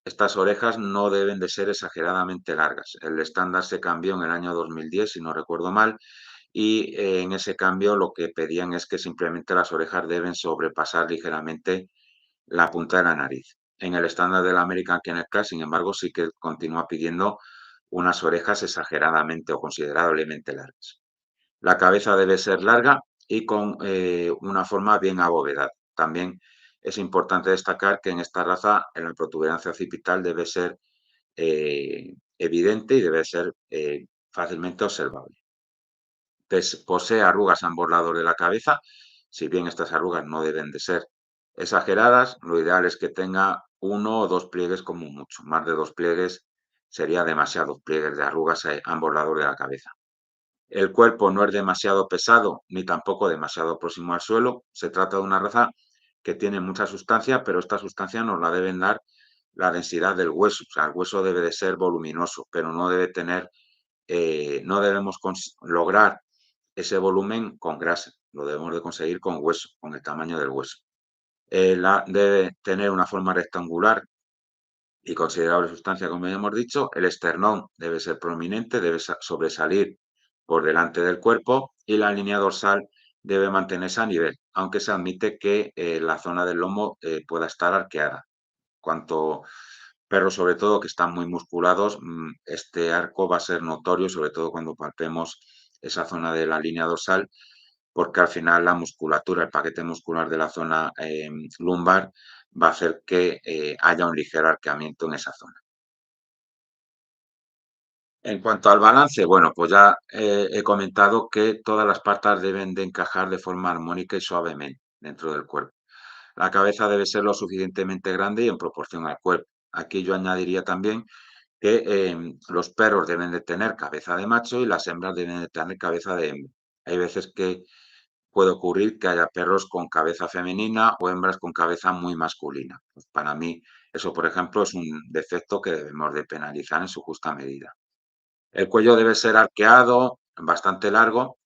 estas orejas no deben de ser exageradamente largas. El estándar se cambió en el año 2010, si no recuerdo mal, y en ese cambio lo que pedían es que simplemente las orejas deben sobrepasar ligeramente la punta de la nariz. En el estándar del American Kennel Club, sin embargo, sí que continúa pidiendo unas orejas exageradamente o considerablemente largas. La cabeza debe ser larga y con una forma bien abovedada. También es importante destacar que en esta raza la protuberancia occipital debe ser evidente y debe ser fácilmente observable. Posee arrugas a ambos lados de la cabeza, si bien estas arrugas no deben de ser exageradas, lo ideal es que tenga uno o dos pliegues como mucho. Más de dos pliegues sería demasiados pliegues de arrugas a ambos lados de la cabeza. El cuerpo no es demasiado pesado ni tampoco demasiado próximo al suelo. Se trata de una raza que tiene mucha sustancia, pero esta sustancia nos la deben dar la densidad del hueso. O sea, el hueso debe de ser voluminoso, pero no debe tener, no debemos lograr ese volumen con grasa. Lo debemos de conseguir con hueso, con el tamaño del hueso. Debe tener una forma rectangular y considerable sustancia, como ya hemos dicho. El esternón debe ser prominente, debe sobresalir por delante del cuerpo y la línea dorsal debe mantenerse a nivel, aunque se admite que la zona del lomo pueda estar arqueada. Cuanto perros, sobre todo, que están muy musculados, este arco va a ser notorio, sobre todo cuando palpemos esa zona de la línea dorsal, porque al final la musculatura, el paquete muscular de la zona lumbar va a hacer que haya un ligero arqueamiento en esa zona. En cuanto al balance, bueno, pues ya he comentado que todas las patas deben de encajar de forma armónica y suavemente dentro del cuerpo. La cabeza debe ser lo suficientemente grande y en proporción al cuerpo. Aquí yo añadiría también que los perros deben de tener cabeza de macho y las hembras deben de tener cabeza de hembra. Hay veces que puede ocurrir que haya perros con cabeza femenina o hembras con cabeza muy masculina. Pues para mí, eso, por ejemplo, es un defecto que debemos de penalizar en su justa medida. El cuello debe ser arqueado, bastante largo,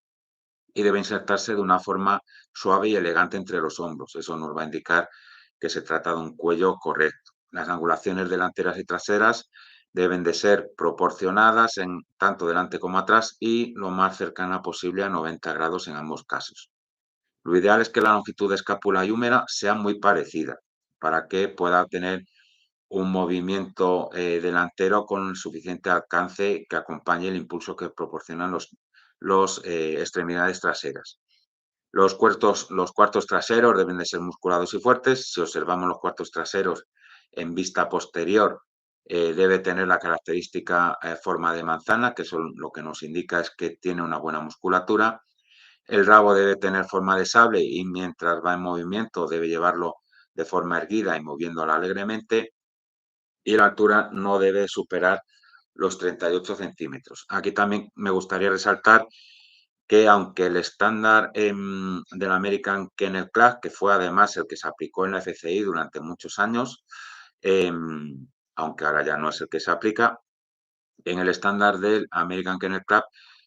y debe insertarse de una forma suave y elegante entre los hombros. Eso nos va a indicar que se trata de un cuello correcto. Las angulaciones delanteras y traseras deben de ser proporcionadas en tanto delante como atrás y lo más cercana posible a 90 grados en ambos casos. Lo ideal es que la longitud de escápula y húmera sea muy parecida para que pueda tener un movimiento delantero con suficiente alcance que acompañe el impulso que proporcionan los extremidades traseras. Los cuartos traseros deben de ser musculados y fuertes. Si observamos los cuartos traseros en vista posterior, debe tener la característica forma de manzana, que eso lo que nos indica es que tiene una buena musculatura. El rabo debe tener forma de sable y mientras va en movimiento debe llevarlo de forma erguida y moviéndolo alegremente. Y la altura no debe superar los 38 centímetros. Aquí también me gustaría resaltar que aunque el estándar del American Kennel Club, que fue además el que se aplicó en la FCI durante muchos años, aunque ahora ya no es el que se aplica, en el estándar del American Kennel Club,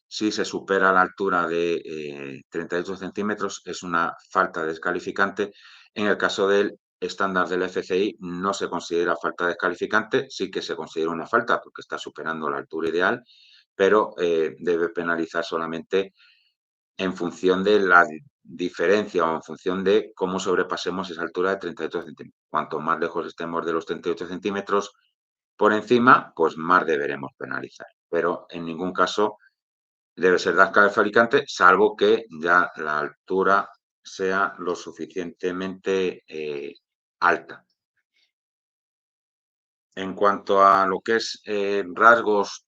si se supera la altura de 38 centímetros, es una falta descalificante. En el caso del estándar del FCI, no se considera falta descalificante, sí que se considera una falta porque está superando la altura ideal, pero debe penalizar solamente en función de la diferencia o en función de cómo sobrepasemos esa altura de 38 centímetros. Cuanto más lejos estemos de los 38 centímetros por encima, pues más deberemos penalizar. Pero en ningún caso debe ser de fabricante, salvo que ya la altura sea lo suficientemente alta. En cuanto a lo que es rasgos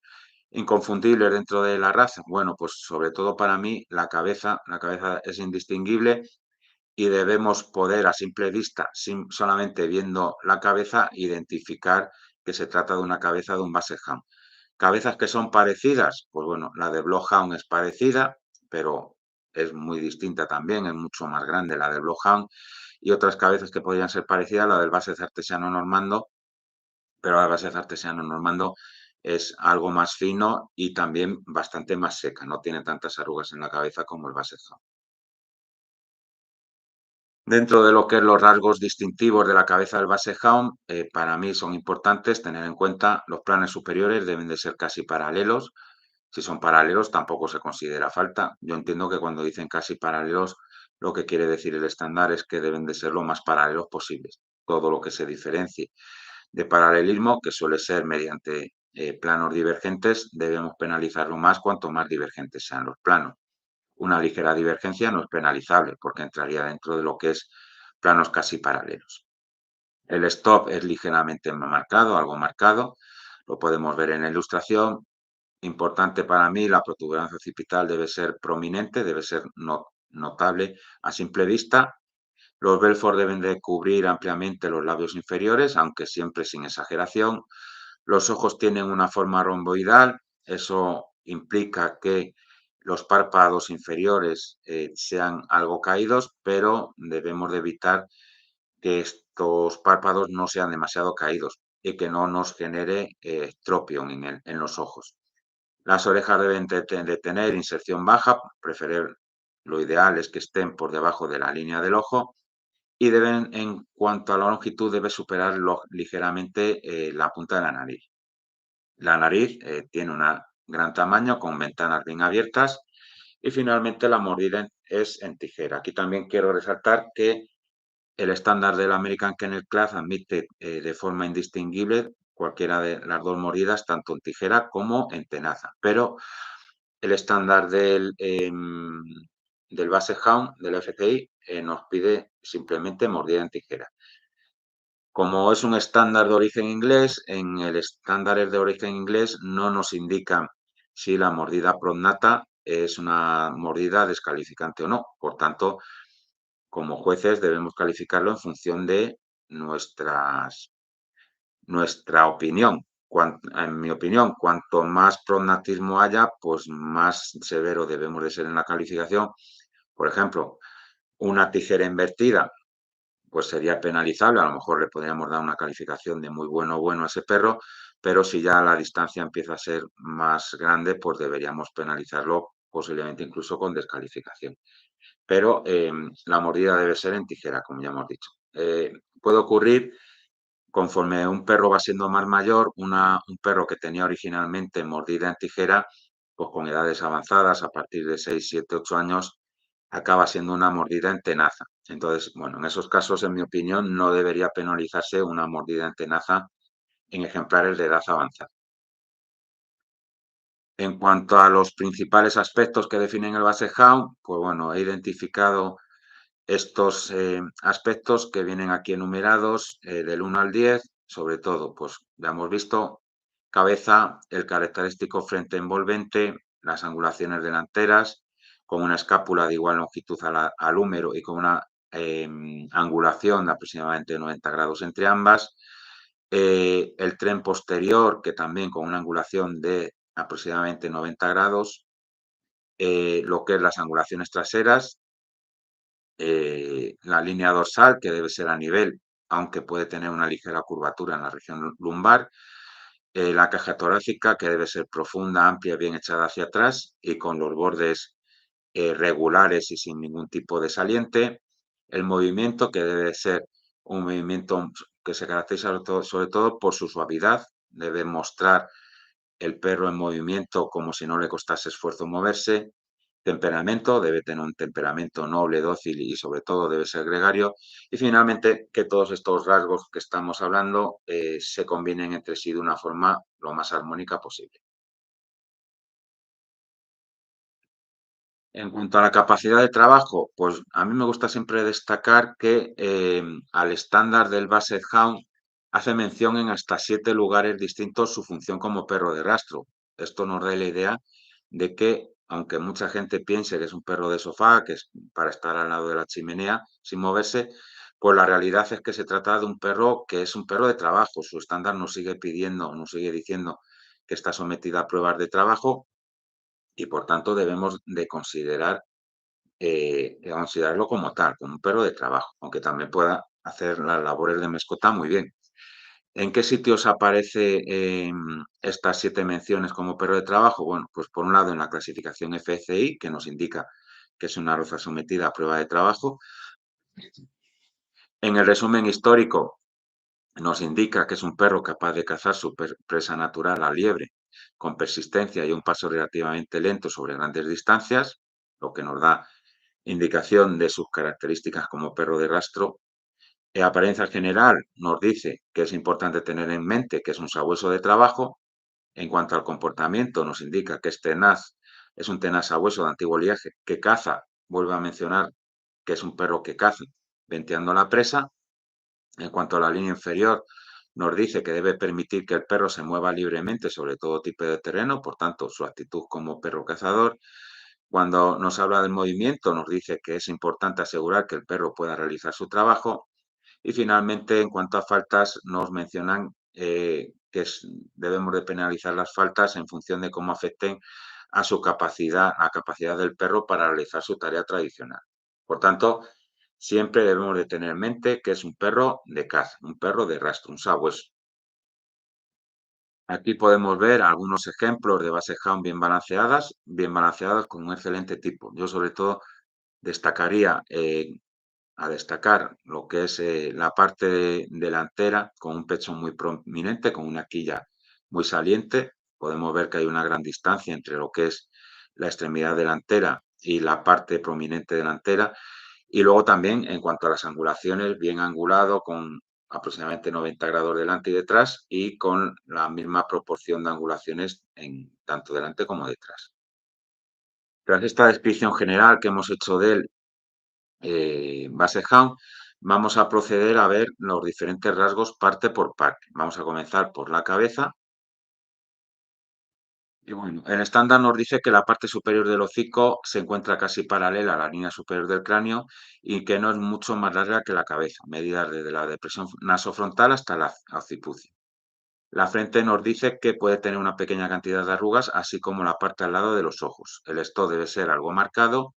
inconfundibles dentro de la raza, bueno, pues sobre todo para mí la cabeza es indistinguible y debemos poder a simple vista, solamente viendo la cabeza, identificar que se trata de una cabeza de un Basset Hound. Cabezas que son parecidas, pues bueno, la de Bloodhound es parecida, pero es muy distinta también, es mucho más grande la de Bloodhound, y otras cabezas que podrían ser parecidas, la del Basset Artesiano Normando, pero la Basset Artesiano Normando es algo más fino y también bastante más seca, no tiene tantas arrugas en la cabeza como el Basset Hound. Dentro de lo que es los rasgos distintivos de la cabeza del Basset Hound, para mí son importantes tener en cuenta los planes superiores, deben de ser casi paralelos. Si son paralelos, tampoco se considera falta. Yo entiendo que cuando dicen casi paralelos, lo que quiere decir el estándar es que deben de ser lo más paralelos posibles. Todo lo que se diferencie de paralelismo, que suele ser mediante planos divergentes, debemos penalizarlo más cuanto más divergentes sean los planos. Una ligera divergencia no es penalizable porque entraría dentro de lo que es planos casi paralelos. El stop es ligeramente marcado, algo marcado, lo podemos ver en la ilustración. Importante para mí, la protuberancia occipital debe ser prominente, debe ser notable a simple vista. Los Belfort deben de cubrir ampliamente los labios inferiores, aunque siempre sin exageración. Los ojos tienen una forma romboidal, eso implica que los párpados inferiores sean algo caídos, pero debemos de evitar que estos párpados no sean demasiado caídos y que no nos genere estropión en los ojos. Las orejas deben de tener inserción baja, preferir, lo ideal es que estén por debajo de la línea del ojo y deben, en cuanto a la longitud, debe superar ligeramente la punta de la nariz. La nariz tiene un gran tamaño con ventanas bien abiertas y finalmente la mordida es en tijera. Aquí también quiero resaltar que el estándar del American Kennel Club admite de forma indistinguible cualquiera de las dos mordidas, tanto en tijera como en tenaza, pero el estándar del Basset Hound, del FCI, nos pide simplemente mordida en tijera. Como es un estándar de origen inglés, en el estándar de origen inglés no nos indican si la mordida prognata es una mordida descalificante o no. Por tanto, como jueces debemos calificarlo en función de nuestra opinión. En mi opinión, cuanto más prognatismo haya, pues más severo debemos de ser en la calificación. Por ejemplo, una tijera invertida, pues sería penalizable. A lo mejor le podríamos dar una calificación de muy bueno o bueno a ese perro, pero si ya la distancia empieza a ser más grande, pues deberíamos penalizarlo posiblemente incluso con descalificación. Pero la mordida debe ser en tijera, como ya hemos dicho. Puede ocurrir conforme un perro va siendo más mayor, un perro que tenía originalmente mordida en tijera, pues con edades avanzadas, a partir de 6, 7, 8 años, acaba siendo una mordida en tenaza. Entonces, bueno, en esos casos, en mi opinión, no debería penalizarse una mordida en tenaza en ejemplares de edad avanzada. En cuanto a los principales aspectos que definen el Basset Hound, pues bueno, he identificado estos aspectos que vienen aquí enumerados del 1 al 10, sobre todo, pues ya hemos visto cabeza, el característico frente envolvente, las angulaciones delanteras, con una escápula de igual longitud al húmero y con una angulación de aproximadamente 90 grados entre ambas. El tren posterior, que también con una angulación de aproximadamente 90 grados. Lo que es las angulaciones traseras, la línea dorsal, que debe ser a nivel, aunque puede tener una ligera curvatura en la región lumbar, la caja torácica, que debe ser profunda, amplia, bien echada hacia atrás y con los bordes regulares y sin ningún tipo de saliente, el movimiento, que debe ser un movimiento que se caracteriza sobre todo por su suavidad, debe mostrar el perro en movimiento como si no le costase esfuerzo moverse, temperamento, debe tener un temperamento noble, dócil y sobre todo debe ser gregario. Y finalmente, que todos estos rasgos que estamos hablando se combinen entre sí de una forma lo más armónica posible. En cuanto a la capacidad de trabajo, pues a mí me gusta siempre destacar que al estándar del Basset Hound hace mención en hasta 7 lugares distintos su función como perro de rastro. Esto nos da la idea de que, aunque mucha gente piense que es un perro de sofá, que es para estar al lado de la chimenea sin moverse, pues la realidad es que se trata de un perro que es un perro de trabajo. Su estándar nos sigue pidiendo, nos sigue diciendo que está sometida a pruebas de trabajo y por tanto debemos de considerarlo como tal, como un perro de trabajo, aunque también pueda hacer las labores de mascota muy bien. ¿En qué sitios aparece estas 7 menciones como perro de trabajo? Bueno, pues por un lado en la clasificación FCI, que nos indica que es una raza sometida a prueba de trabajo. En el resumen histórico nos indica que es un perro capaz de cazar su presa natural, la liebre, con persistencia y un paso relativamente lento sobre grandes distancias, lo que nos da indicación de sus características como perro de rastro. En apariencia general nos dice que es importante tener en mente que es un sabueso de trabajo. En cuanto al comportamiento nos indica que es tenaz, es un tenaz sabueso de antiguo liaje que caza, vuelve a mencionar que es un perro que caza, venteando la presa. En cuanto a la línea inferior, nos dice que debe permitir que el perro se mueva libremente sobre todo tipo de terreno, por tanto, su actitud como perro cazador. Cuando nos habla del movimiento, nos dice que es importante asegurar que el perro pueda realizar su trabajo. Y finalmente, en cuanto a faltas, nos mencionan debemos de penalizar las faltas en función de cómo afecten a su capacidad, a la capacidad del perro para realizar su tarea tradicional. Por tanto, siempre debemos de tener en mente que es un perro de caza, un perro de rastro, un sabueso. Aquí podemos ver algunos ejemplos de base Hound bien balanceadas con un excelente tipo. Yo sobre todo destacaría a destacar lo que es la parte delantera con un pecho muy prominente, con una quilla muy saliente. Podemos ver que hay una gran distancia entre lo que es la extremidad delantera y la parte prominente delantera. Y luego también en cuanto a las angulaciones, bien angulado con aproximadamente 90 grados delante y detrás y con la misma proporción de angulaciones en tanto delante como detrás. Tras esta descripción general que hemos hecho de él Basset Hound, vamos a proceder a ver los diferentes rasgos parte por parte. Vamos a comenzar por la cabeza. Y bueno, el estándar nos dice que la parte superior del hocico se encuentra casi paralela a la línea superior del cráneo y que no es mucho más larga que la cabeza, medidas desde la depresión nasofrontal hasta la occipucio. La frente nos dice que puede tener una pequeña cantidad de arrugas, así como la parte al lado de los ojos. El stop debe ser algo marcado.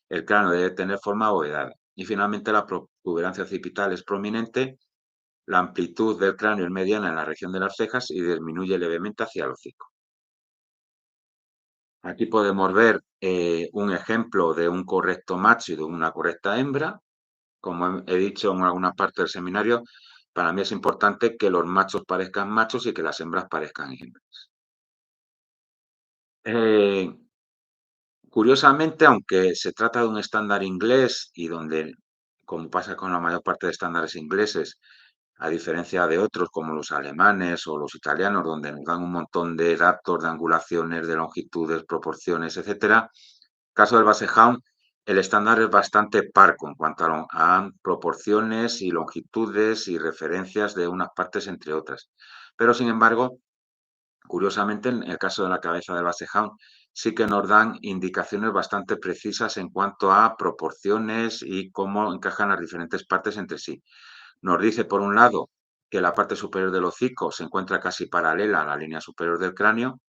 El cráneo debe tener forma ovalada. Y finalmente la protuberancia occipital es prominente, la amplitud del cráneo es mediana en la región de las cejas y disminuye levemente hacia el hocico. Aquí podemos ver un ejemplo de un correcto macho y de una correcta hembra. Como he dicho en alguna parte del seminario, para mí es importante que los machos parezcan machos y que las hembras parezcan hembras. Eh, Curiosamente, aunque se trata de un estándar inglés y donde, como pasa con la mayor parte de estándares ingleses, a diferencia de otros como los alemanes o los italianos, donde nos dan un montón de datos de angulaciones, de longitudes, proporciones, etcétera, caso del Basset-Hound, el estándar es bastante parco en cuanto a proporciones y longitudes y referencias de unas partes entre otras. Pero, sin embargo, curiosamente, en el caso de la cabeza del Basset-Hound, sí que nos dan indicaciones bastante precisas en cuanto a proporciones y cómo encajan las diferentes partes entre sí. Nos dice, por un lado, que la parte superior del hocico se encuentra casi paralela a la línea superior del cráneo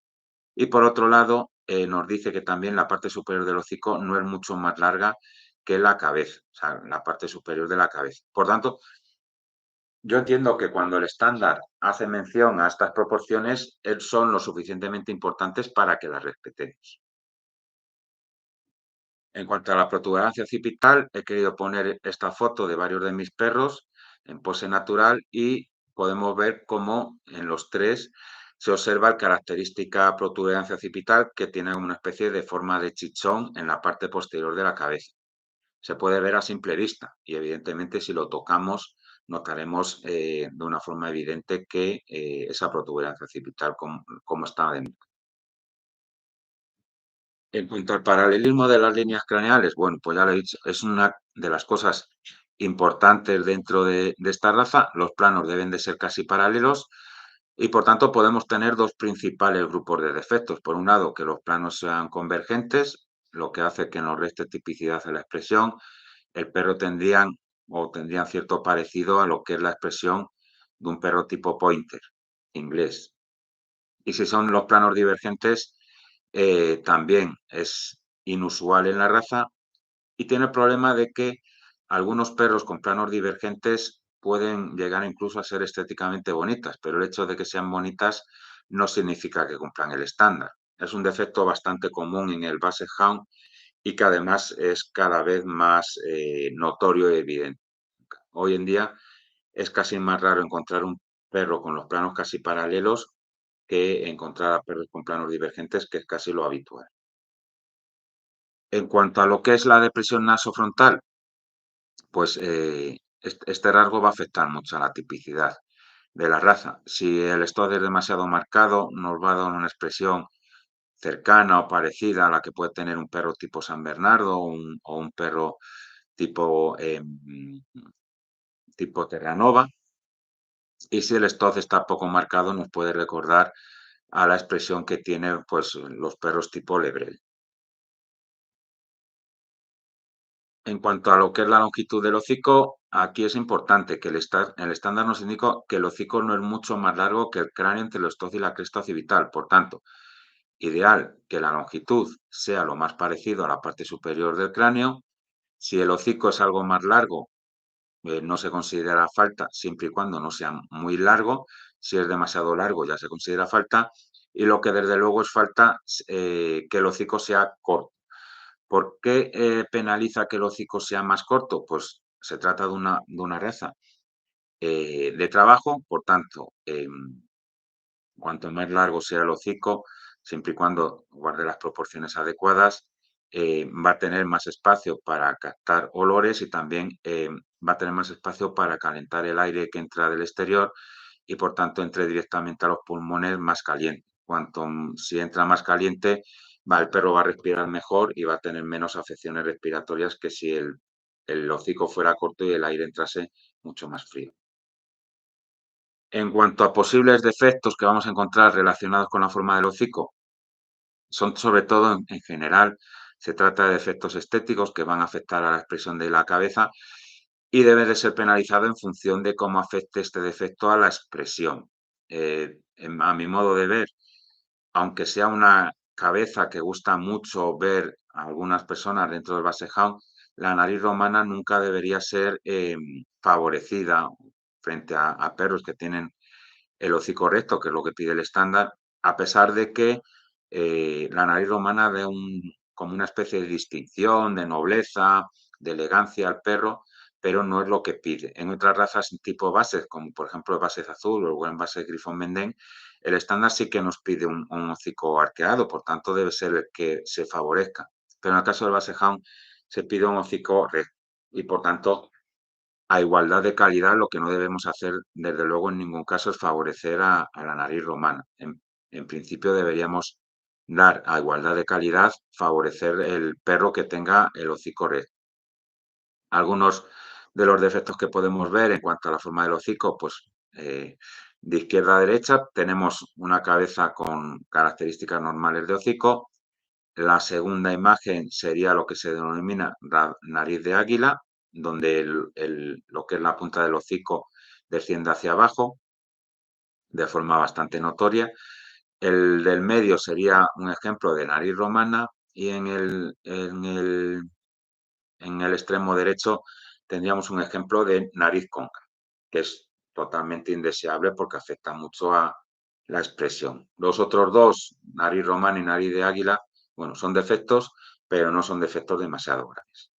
y, por otro lado, nos dice que también la parte superior del hocico no es mucho más larga que la cabeza, o sea, la parte superior de la cabeza. Por tanto, yo entiendo que cuando el estándar hace mención a estas proporciones, son lo suficientemente importantes para que las respetemos. En cuanto a la protuberancia occipital, he querido poner esta foto de varios de mis perros en pose natural y podemos ver cómo en los tres se observa la característica protuberancia occipital que tiene una especie de forma de chichón en la parte posterior de la cabeza. Se puede ver a simple vista y evidentemente si lo tocamos notaremos de una forma evidente que esa protuberancia occipital como está dentro. En cuanto al paralelismo de las líneas craneales, bueno, pues ya lo he dicho, es una de las cosas importantes dentro de esta raza. Los planos deben de ser casi paralelos y, por tanto, podemos tener dos principales grupos de defectos. Por un lado, que los planos sean convergentes, lo que hace que nos reste tipicidad en la expresión. El perro tendrían cierto parecido a lo que es la expresión de un perro tipo pointer inglés. Y si son los planos divergentes, también es inusual en la raza y tiene el problema de que algunos perros con planos divergentes pueden llegar incluso a ser estéticamente bonitas, pero el hecho de que sean bonitas no significa que cumplan el estándar. Es un defecto bastante común en el Basset Hound y que además es cada vez más notorio y evidente. Hoy en día es casi más raro encontrar un perro con los planos casi paralelos que encontrar a perros con planos divergentes, que es casi lo habitual. En cuanto a lo que es la depresión nasofrontal, pues este rasgo va a afectar mucho a la tipicidad de la raza. Si el estado es demasiado marcado, nos va a dar una expresión cercana o parecida a la que puede tener un perro tipo San Bernardo o un perro tipo, tipo Terranova. Y si el stock está poco marcado, nos puede recordar a la expresión que tienen pues, los perros tipo Lebrel. En cuanto a lo que es la longitud del hocico, aquí es importante que el estándar nos indica que el hocico no es mucho más largo que el cráneo entre el estoz y la cresta occipital. Por tanto, ideal que la longitud sea lo más parecido a la parte superior del cráneo. Si el hocico es algo más largo, no se considera falta siempre y cuando no sea muy largo. Si es demasiado largo ya se considera falta. Y lo que desde luego es falta, que el hocico sea corto. ¿Por qué penaliza que el hocico sea más corto? Pues se trata de una raza de trabajo, por tanto, cuanto más largo sea el hocico, siempre y cuando guarde las proporciones adecuadas, va a tener más espacio para captar olores y también va a tener más espacio para calentar el aire que entra del exterior y por tanto entre directamente a los pulmones más caliente. Si entra más caliente, el perro va a respirar mejor y va a tener menos afecciones respiratorias que si el hocico fuera corto y el aire entrase mucho más frío. En cuanto a posibles defectos que vamos a encontrar relacionados con la forma del hocico, son sobre todo, en general, se trata de defectos estéticos que van a afectar a la expresión de la cabeza y debe de ser penalizado en función de cómo afecte este defecto a la expresión. A mi modo de ver, aunque sea una cabeza que gusta mucho ver a algunas personas dentro del Basset Hound, la nariz romana nunca debería ser favorecida frente a perros que tienen el hocico recto, que es lo que pide el estándar, a pesar de que la nariz romana dé como una especie de distinción, de nobleza, de elegancia al perro, pero no es lo que pide. En otras razas tipo Basset, como por ejemplo el Basset azul o el buen Basset Griffon Mendén, el estándar sí que nos pide un hocico arqueado, por tanto debe ser el que se favorezca. Pero en el caso del Basset Hound se pide un hocico recto y por tanto a igualdad de calidad, lo que no debemos hacer, desde luego, en ningún caso es favorecer a la nariz romana. En principio deberíamos dar a igualdad de calidad, favorecer el perro que tenga el hocico recto. Algunos de los defectos que podemos ver en cuanto a la forma del hocico, pues de izquierda a derecha tenemos una cabeza con características normales de hocico. La segunda imagen sería lo que se denomina nariz de águila, donde lo que es la punta del hocico desciende hacia abajo de forma bastante notoria. El del medio sería un ejemplo de nariz romana y en el extremo derecho tendríamos un ejemplo de nariz cóncava, que es totalmente indeseable porque afecta mucho a la expresión. Los otros dos, nariz romana y nariz de águila, bueno, son defectos, pero no son defectos demasiado graves.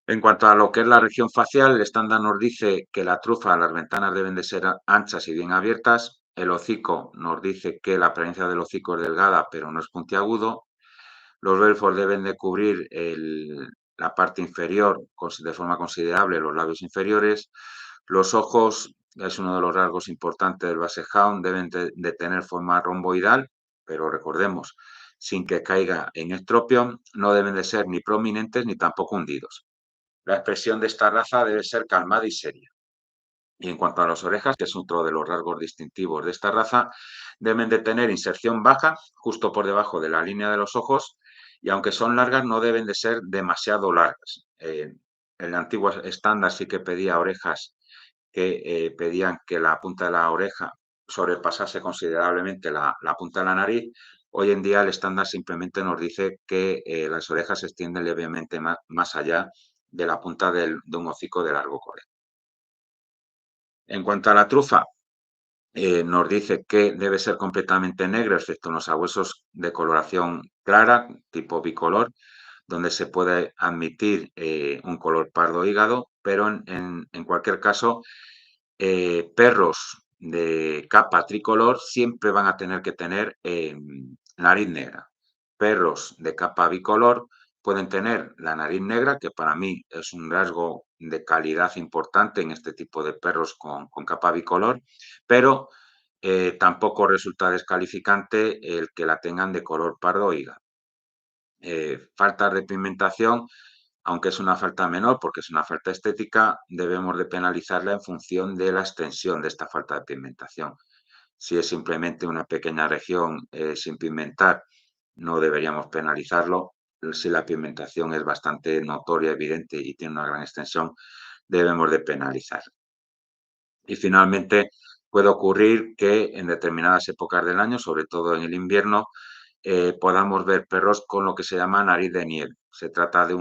En cuanto a lo que es la región facial, el estándar nos dice que la trufa, las ventanas deben de ser anchas y bien abiertas. el hocico nos dice que la apariencia del hocico es delgada, pero no es puntiagudo. Los belfos deben de cubrir la parte inferior de forma considerable, los labios inferiores. Los ojos, es uno de los rasgos importantes del Basset-Hound, deben de tener forma romboidal, pero recordemos, sin que caiga en estropión, no deben de ser ni prominentes ni tampoco hundidos. La expresión de esta raza debe ser calmada y seria. Y en cuanto a las orejas, que es otro de los rasgos distintivos de esta raza, deben de tener inserción baja, justo por debajo de la línea de los ojos, y aunque son largas, no deben de ser demasiado largas. El antiguo estándar sí que pedía orejas que pedían que la punta de la oreja sobrepasase considerablemente la punta de la nariz. Hoy en día el estándar simplemente nos dice que las orejas se extienden levemente más allá de la punta de un hocico de largo core. En cuanto a la trufa, nos dice que debe ser completamente negro, excepto en los sabuesos de coloración clara, tipo bicolor, donde se puede admitir un color pardo hígado, pero en cualquier caso, perros de capa tricolor siempre van a tener que tener nariz negra. Perros de capa bicolor pueden tener la nariz negra, que para mí es un rasgo de calidad importante en este tipo de perros con capa bicolor, pero tampoco resulta descalificante el que la tengan de color pardo hígado. Falta de pigmentación, aunque es una falta menor porque es una falta estética, debemos de penalizarla en función de la extensión de esta falta de pigmentación. Si es simplemente una pequeña región sin pigmentar, no deberíamos penalizarlo. Si la pigmentación es bastante notoria, evidente y tiene una gran extensión, debemos de penalizar. Y finalmente puede ocurrir que en determinadas épocas del año, sobre todo en el invierno, podamos ver perros con lo que se llama nariz de nieve. Se trata de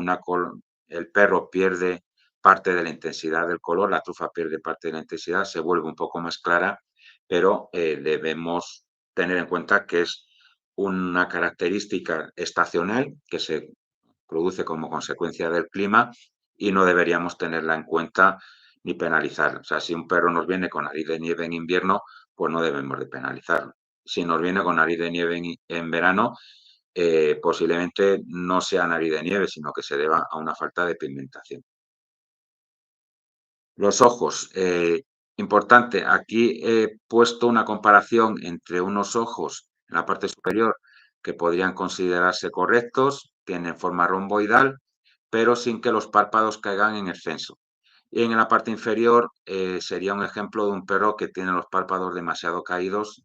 el perro pierde parte de la intensidad del color, la trufa pierde parte de la intensidad, se vuelve un poco más clara, pero debemos tener en cuenta que es una característica estacional que se produce como consecuencia del clima y no deberíamos tenerla en cuenta ni penalizarla. O sea, si un perro nos viene con nariz de nieve en invierno, pues no debemos de penalizarlo. Si nos viene con nariz de nieve en verano, posiblemente no sea nariz de nieve, sino que se deba a una falta de pigmentación. Los ojos, importante, aquí he puesto una comparación entre unos ojos en la parte superior que podrían considerarse correctos, tienen forma romboidal, pero sin que los párpados caigan en exceso. Y en la parte inferior sería un ejemplo de un perro que tiene los párpados demasiado caídos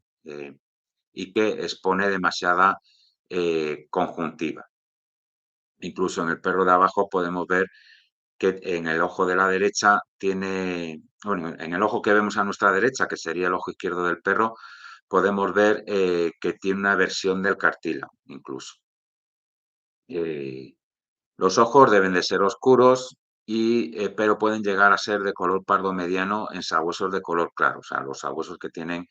y que expone demasiada conjuntiva. Incluso en el perro de abajo podemos ver que en el ojo de la derecha tiene, bueno, en el ojo que vemos a nuestra derecha, que sería el ojo izquierdo del perro, podemos ver que tiene una versión del cartílago, incluso. Eh, los ojos deben de ser oscuros, pero pueden llegar a ser de color pardo mediano en sabuesos de color claro, o sea, los sabuesos que tienen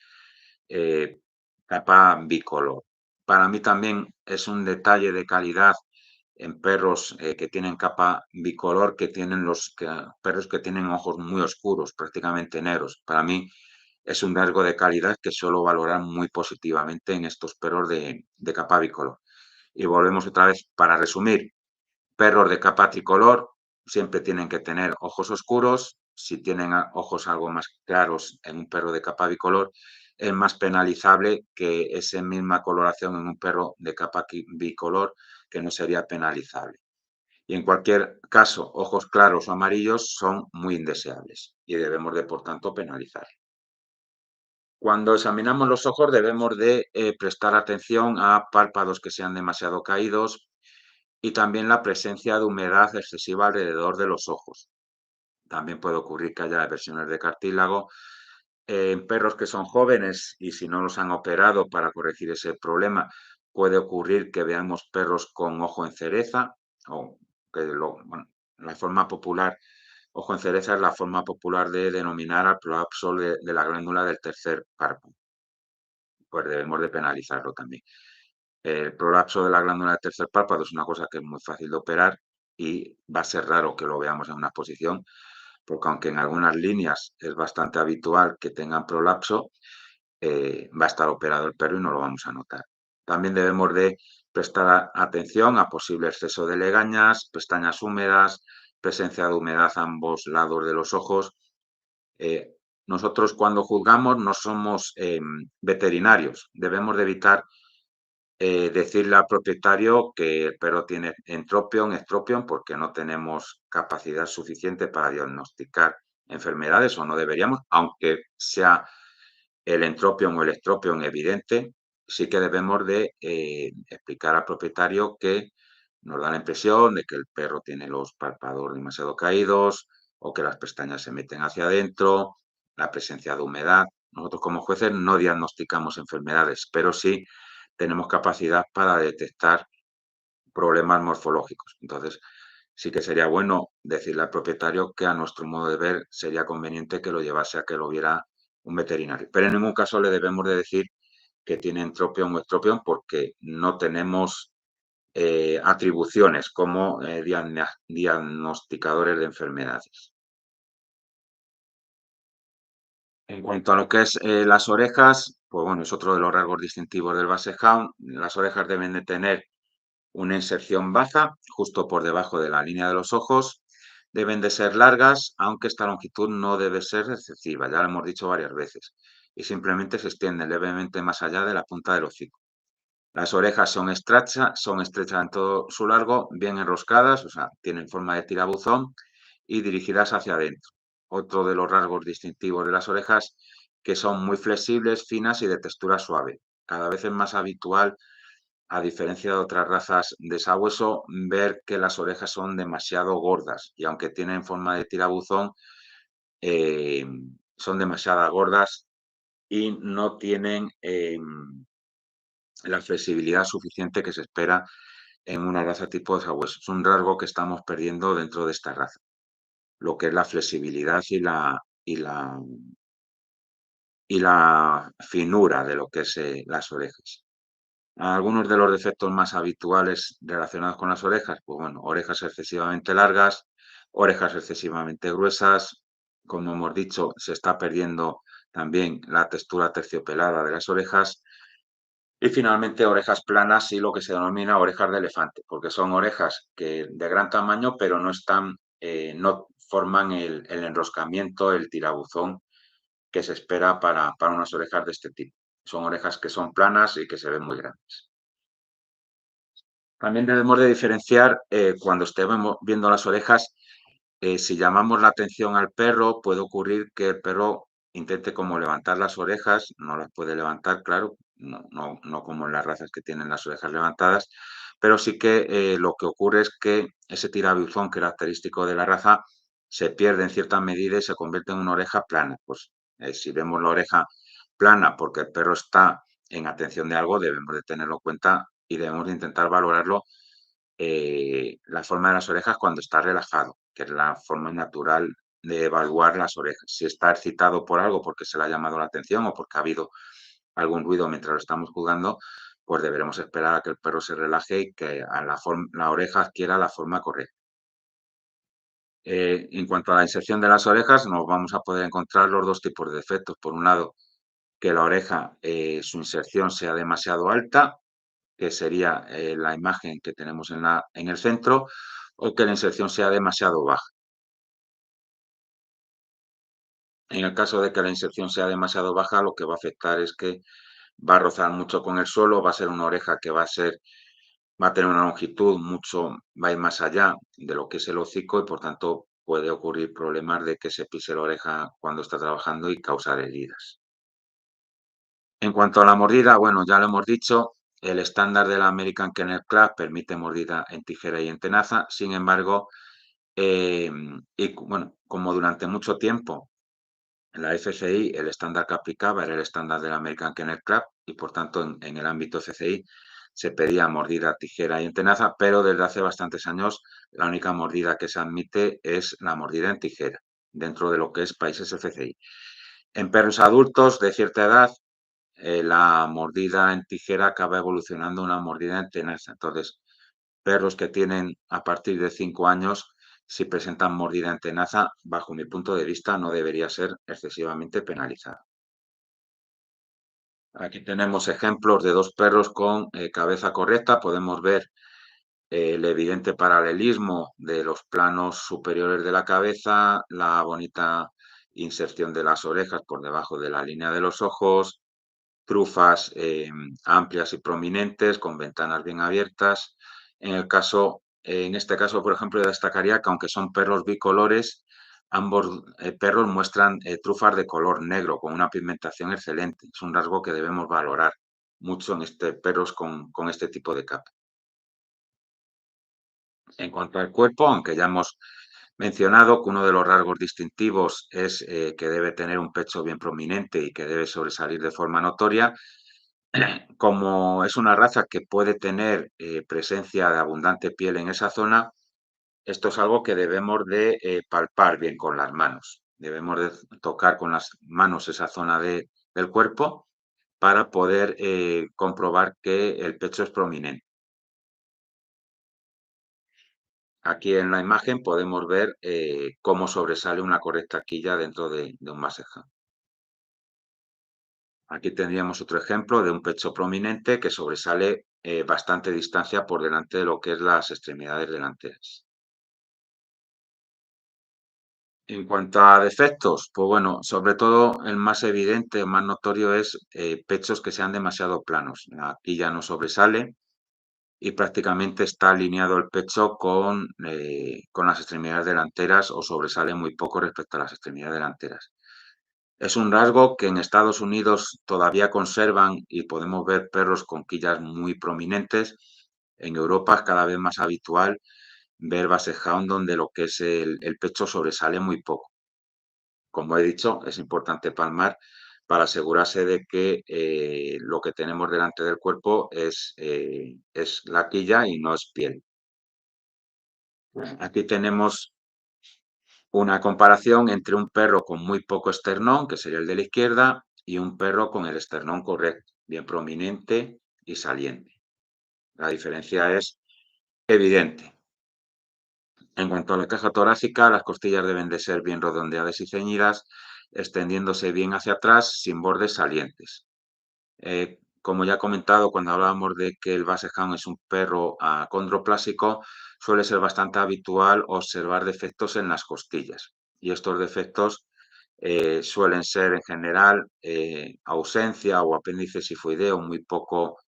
eh, capa bicolor. Para mí también es un detalle de calidad en perros que tienen capa bicolor, perros que tienen ojos muy oscuros, prácticamente negros. Para mí es un rasgo de calidad que suelo valorar muy positivamente en estos perros de capa bicolor. Y volvemos otra vez, para resumir, perros de capa tricolor siempre tienen que tener ojos oscuros. Si tienen ojos algo más claros en un perro de capa bicolor, es más penalizable que esa misma coloración en un perro de capa bicolor, que no sería penalizable. Y en cualquier caso, ojos claros o amarillos son muy indeseables y debemos de, por tanto, penalizar. Cuando examinamos los ojos debemos de prestar atención a párpados que sean demasiado caídos, y también la presencia de humedad excesiva alrededor de los ojos. También puede ocurrir que haya versiones de cartílago en perros que son jóvenes y si no los han operado para corregir ese problema, puede ocurrir que veamos perros con ojo en cereza o bueno, la forma popular, ojo en cereza es la forma popular de denominar al prolapso de la glándula del tercer párpado. Pues debemos de penalizarlo también. El prolapso de la glándula del tercer párpado es una cosa que es muy fácil de operar y va a ser raro que lo veamos en una exposición, porque aunque en algunas líneas es bastante habitual que tengan prolapso, va a estar operado el perro y no lo vamos a notar. También debemos de prestar atención a posible exceso de legañas, pestañas húmedas, presencia de humedad a ambos lados de los ojos. Eh, Nosotros cuando juzgamos no somos veterinarios, debemos de evitar decirle al propietario que el perro tiene entropion, estropion, porque no tenemos capacidad suficiente para diagnosticar enfermedades o no deberíamos, aunque sea el entropion o el estropion evidente, sí que debemos de explicar al propietario que nos da la impresión de que el perro tiene los párpados demasiado caídos o que las pestañas se meten hacia adentro, la presencia de humedad. Nosotros como jueces no diagnosticamos enfermedades, pero sí tenemos capacidad para detectar problemas morfológicos. Entonces, sí que sería bueno decirle al propietario que a nuestro modo de ver sería conveniente que lo llevase a que lo viera un veterinario. Pero en ningún caso le debemos de decir que tiene entropión o estropión porque no tenemos atribuciones como diagnosticadores de enfermedades. En cuanto a lo que es las orejas, pues bueno, es otro de los rasgos distintivos del Basset Hound. Las orejas deben de tener una inserción baja, justo por debajo de la línea de los ojos. Deben de ser largas, aunque esta longitud no debe ser excesiva, ya lo hemos dicho varias veces, y simplemente se extiende levemente más allá de la punta del hocico. Las orejas son estrechas en todo su largo, bien enroscadas, o sea, tienen forma de tirabuzón y dirigidas hacia adentro. Otro de los rasgos distintivos de las orejas que son muy flexibles, finas y de textura suave. Cada vez es más habitual, a diferencia de otras razas de sabueso, ver que las orejas son demasiado gordas y aunque tienen forma de tirabuzón, eh, son demasiado gordas y no tienen la flexibilidad suficiente que se espera en una raza tipo de sabueso. Es un rasgo que estamos perdiendo dentro de esta raza, lo que es la flexibilidad y la finura de lo que es las orejas. Algunos de los defectos más habituales relacionados con las orejas, pues bueno, orejas excesivamente largas, orejas excesivamente gruesas. Como hemos dicho, se está perdiendo también la textura terciopelada de las orejas. Y finalmente, orejas planas y lo que se denomina orejas de elefante, porque son orejas que de gran tamaño, pero no forman el enroscamiento, el tirabuzón que se espera para unas orejas de este tipo. Son orejas que son planas y que se ven muy grandes. También debemos de diferenciar cuando estemos viendo las orejas, si llamamos la atención al perro, puede ocurrir que el perro intente como levantar las orejas, no las puede levantar, claro, no como en las razas que tienen las orejas levantadas, pero sí que lo que ocurre es que ese tirabuzón característico de la raza se pierde en cierta medida y se convierte en una oreja plana. Pues si vemos la oreja plana porque el perro está en atención de algo, debemos de tenerlo en cuenta y debemos de intentar valorarlo la forma de las orejas cuando está relajado, que es la forma natural de evaluar las orejas. Si está excitado por algo, porque se le ha llamado la atención o porque ha habido algún ruido mientras lo estamos jugando, pues deberemos esperar a que el perro se relaje y que la oreja adquiera la forma correcta. En cuanto a la inserción de las orejas, nos vamos a poder encontrar los dos tipos de defectos. Por un lado, que la oreja, su inserción sea demasiado alta, que sería la imagen que tenemos en el centro, o que la inserción sea demasiado baja. En el caso de que la inserción sea demasiado baja, lo que va a afectar es que va a rozar mucho con el suelo, va a ser una oreja que va a tener una longitud va a ir más allá de lo que es el hocico y por tanto puede ocurrir problemas de que se pise la oreja cuando está trabajando y causar heridas. En cuanto a la mordida, bueno, ya lo hemos dicho, el estándar de la American Kennel Club permite mordida en tijera y en tenaza. Sin embargo, bueno, como durante mucho tiempo la FCI, el estándar que aplicaba era el estándar de la American Kennel Club y por tanto en el ámbito FCI se pedía mordida, tijera y en tenaza, pero desde hace bastantes años la única mordida que se admite es la mordida en tijera dentro de lo que es países FCI. En perros adultos de cierta edad, la mordida en tijera acaba evolucionando a una mordida en tenaza. Entonces, perros que tienen a partir de 5 años, si presentan mordida en tenaza, bajo mi punto de vista, no debería ser excesivamente penalizada. Aquí tenemos ejemplos de dos perros con cabeza correcta. Podemos ver el evidente paralelismo de los planos superiores de la cabeza, la bonita inserción de las orejas por debajo de la línea de los ojos, trufas amplias y prominentes con ventanas bien abiertas. En este caso, por ejemplo, yo destacaría que aunque son perros bicolores, ambos perros muestran trufas de color negro con una pigmentación excelente. Es un rasgo que debemos valorar mucho en perros con este tipo de capa. En cuanto al cuerpo, aunque ya hemos mencionado que uno de los rasgos distintivos es que debe tener un pecho bien prominente y que debe sobresalir de forma notoria, como es una raza que puede tener presencia de abundante piel en esa zona, esto es algo que debemos de palpar bien con las manos. Debemos de tocar con las manos esa zona del cuerpo para poder comprobar que el pecho es prominente. Aquí en la imagen podemos ver cómo sobresale una correcta quilla dentro de un Basset Hound. Aquí tendríamos otro ejemplo de un pecho prominente que sobresale bastante distancia por delante de lo que es las extremidades delanteras. En cuanto a defectos, pues bueno, sobre todo el más evidente, el más notorio es pechos que sean demasiado planos. La quilla no sobresale y prácticamente está alineado el pecho con las extremidades delanteras o sobresale muy poco respecto a las extremidades delanteras. Es un rasgo que en Estados Unidos todavía conservan y podemos ver perros con quillas muy prominentes. En Europa es cada vez más habitual ver Basset Hound donde lo que es el pecho sobresale muy poco. Como he dicho, es importante palmar para asegurarse de que lo que tenemos delante del cuerpo es la quilla y no es piel. Aquí tenemos una comparación entre un perro con muy poco esternón, que sería el de la izquierda, y un perro con el esternón correcto, bien prominente y saliente. La diferencia es evidente. En cuanto a la caja torácica, las costillas deben de ser bien redondeadas y ceñidas, extendiéndose bien hacia atrás sin bordes salientes. Como ya he comentado, cuando hablábamos de que el Basset Hound es un perro acondroplásico, suele ser bastante habitual observar defectos en las costillas. Y estos defectos suelen ser en general ausencia o apéndice sifoideo muy poco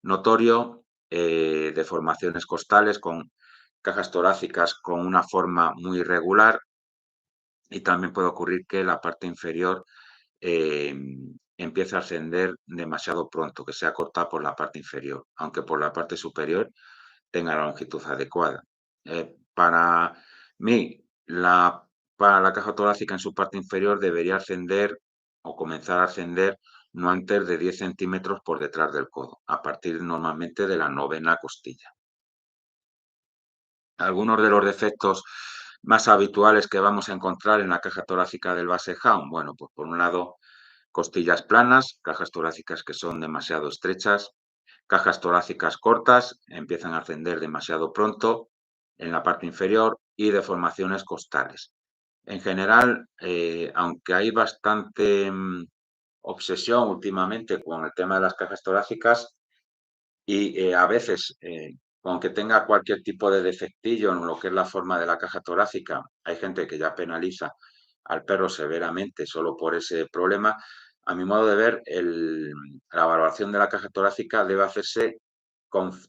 notorio, deformaciones costales con cajas torácicas con una forma muy irregular y también puede ocurrir que la parte inferior eh, empiece a ascender demasiado pronto, que sea cortada por la parte inferior, aunque por la parte superior tenga la longitud adecuada. Para mí, para la caja torácica en su parte inferior debería ascender o comenzar a ascender no antes de 10 centímetros por detrás del codo, a partir normalmente de la novena costilla. Algunos de los defectos más habituales que vamos a encontrar en la caja torácica del Basset Hound, bueno, pues por un lado, costillas planas, cajas torácicas que son demasiado estrechas, cajas torácicas cortas, empiezan a ascender demasiado pronto en la parte inferior y deformaciones costales. En general, aunque hay bastante obsesión últimamente con el tema de las cajas torácicas, y a veces, aunque tenga cualquier tipo de defectillo en lo que es la forma de la caja torácica, hay gente que ya penaliza al perro severamente solo por ese problema. A mi modo de ver, la valoración de la caja torácica debe hacerse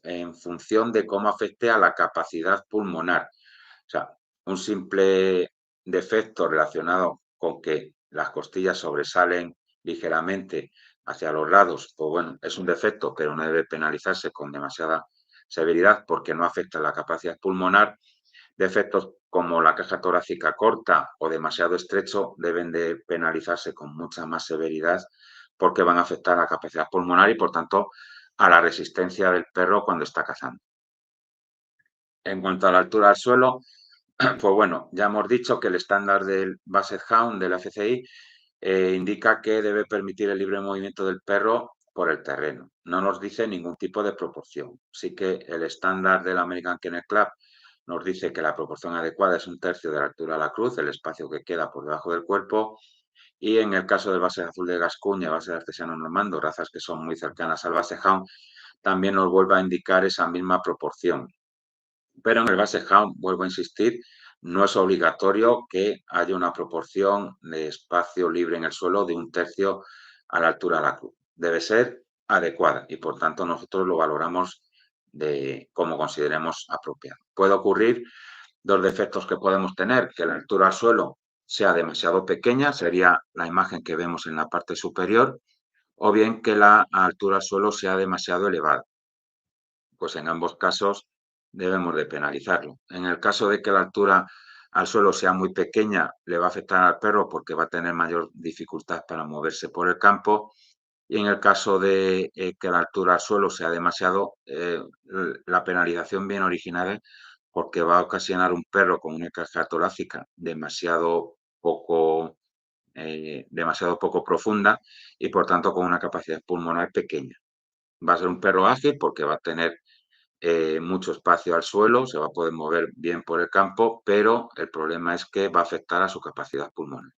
en función de cómo afecte a la capacidad pulmonar. O sea, un simple defecto relacionado con que las costillas sobresalen ligeramente hacia los lados, pues bueno, es un defecto, pero no debe penalizarse con demasiada severidad porque no afecta la capacidad pulmonar. Defectos como la caja torácica corta o demasiado estrecho deben de penalizarse con mucha más severidad porque van a afectar a la capacidad pulmonar y, por tanto, a la resistencia del perro cuando está cazando. En cuanto a la altura del suelo, pues bueno, ya hemos dicho que el estándar del Basset Hound de la FCI indica que debe permitir el libre movimiento del perro por el terreno. No nos dice ningún tipo de proporción. Sí que el estándar del American Kennel Club nos dice que la proporción adecuada es un tercio de la altura de la cruz, el espacio que queda por debajo del cuerpo, Y en el caso del base azul de Gascuña, base de Artesiano Normando, razas que son muy cercanas al base Hound, también nos vuelve a indicar esa misma proporción. Pero en el base Hound, vuelvo a insistir, no es obligatorio que haya una proporción de espacio libre en el suelo de 1/3 a la altura de la cruz. Debe ser adecuada y por tanto nosotros lo valoramos de como consideremos apropiado. Puede ocurrir dos defectos que podemos tener, que la altura al suelo sea demasiado pequeña, sería la imagen que vemos en la parte superior, o bien que la altura al suelo sea demasiado elevada. Pues en ambos casos debemos de penalizarlo. En el caso de que la altura al suelo sea muy pequeña, le va a afectar al perro porque va a tener mayor dificultad para moverse por el campo. Y en el caso de que la altura al suelo sea demasiado, la penalización viene originada porque va a ocasionar un perro con una caja torácica demasiado poco profunda y por tanto con una capacidad pulmonar pequeña. Va a ser un perro ágil porque va a tener mucho espacio al suelo, se va a poder mover bien por el campo, pero el problema es que va a afectar a su capacidad pulmonar.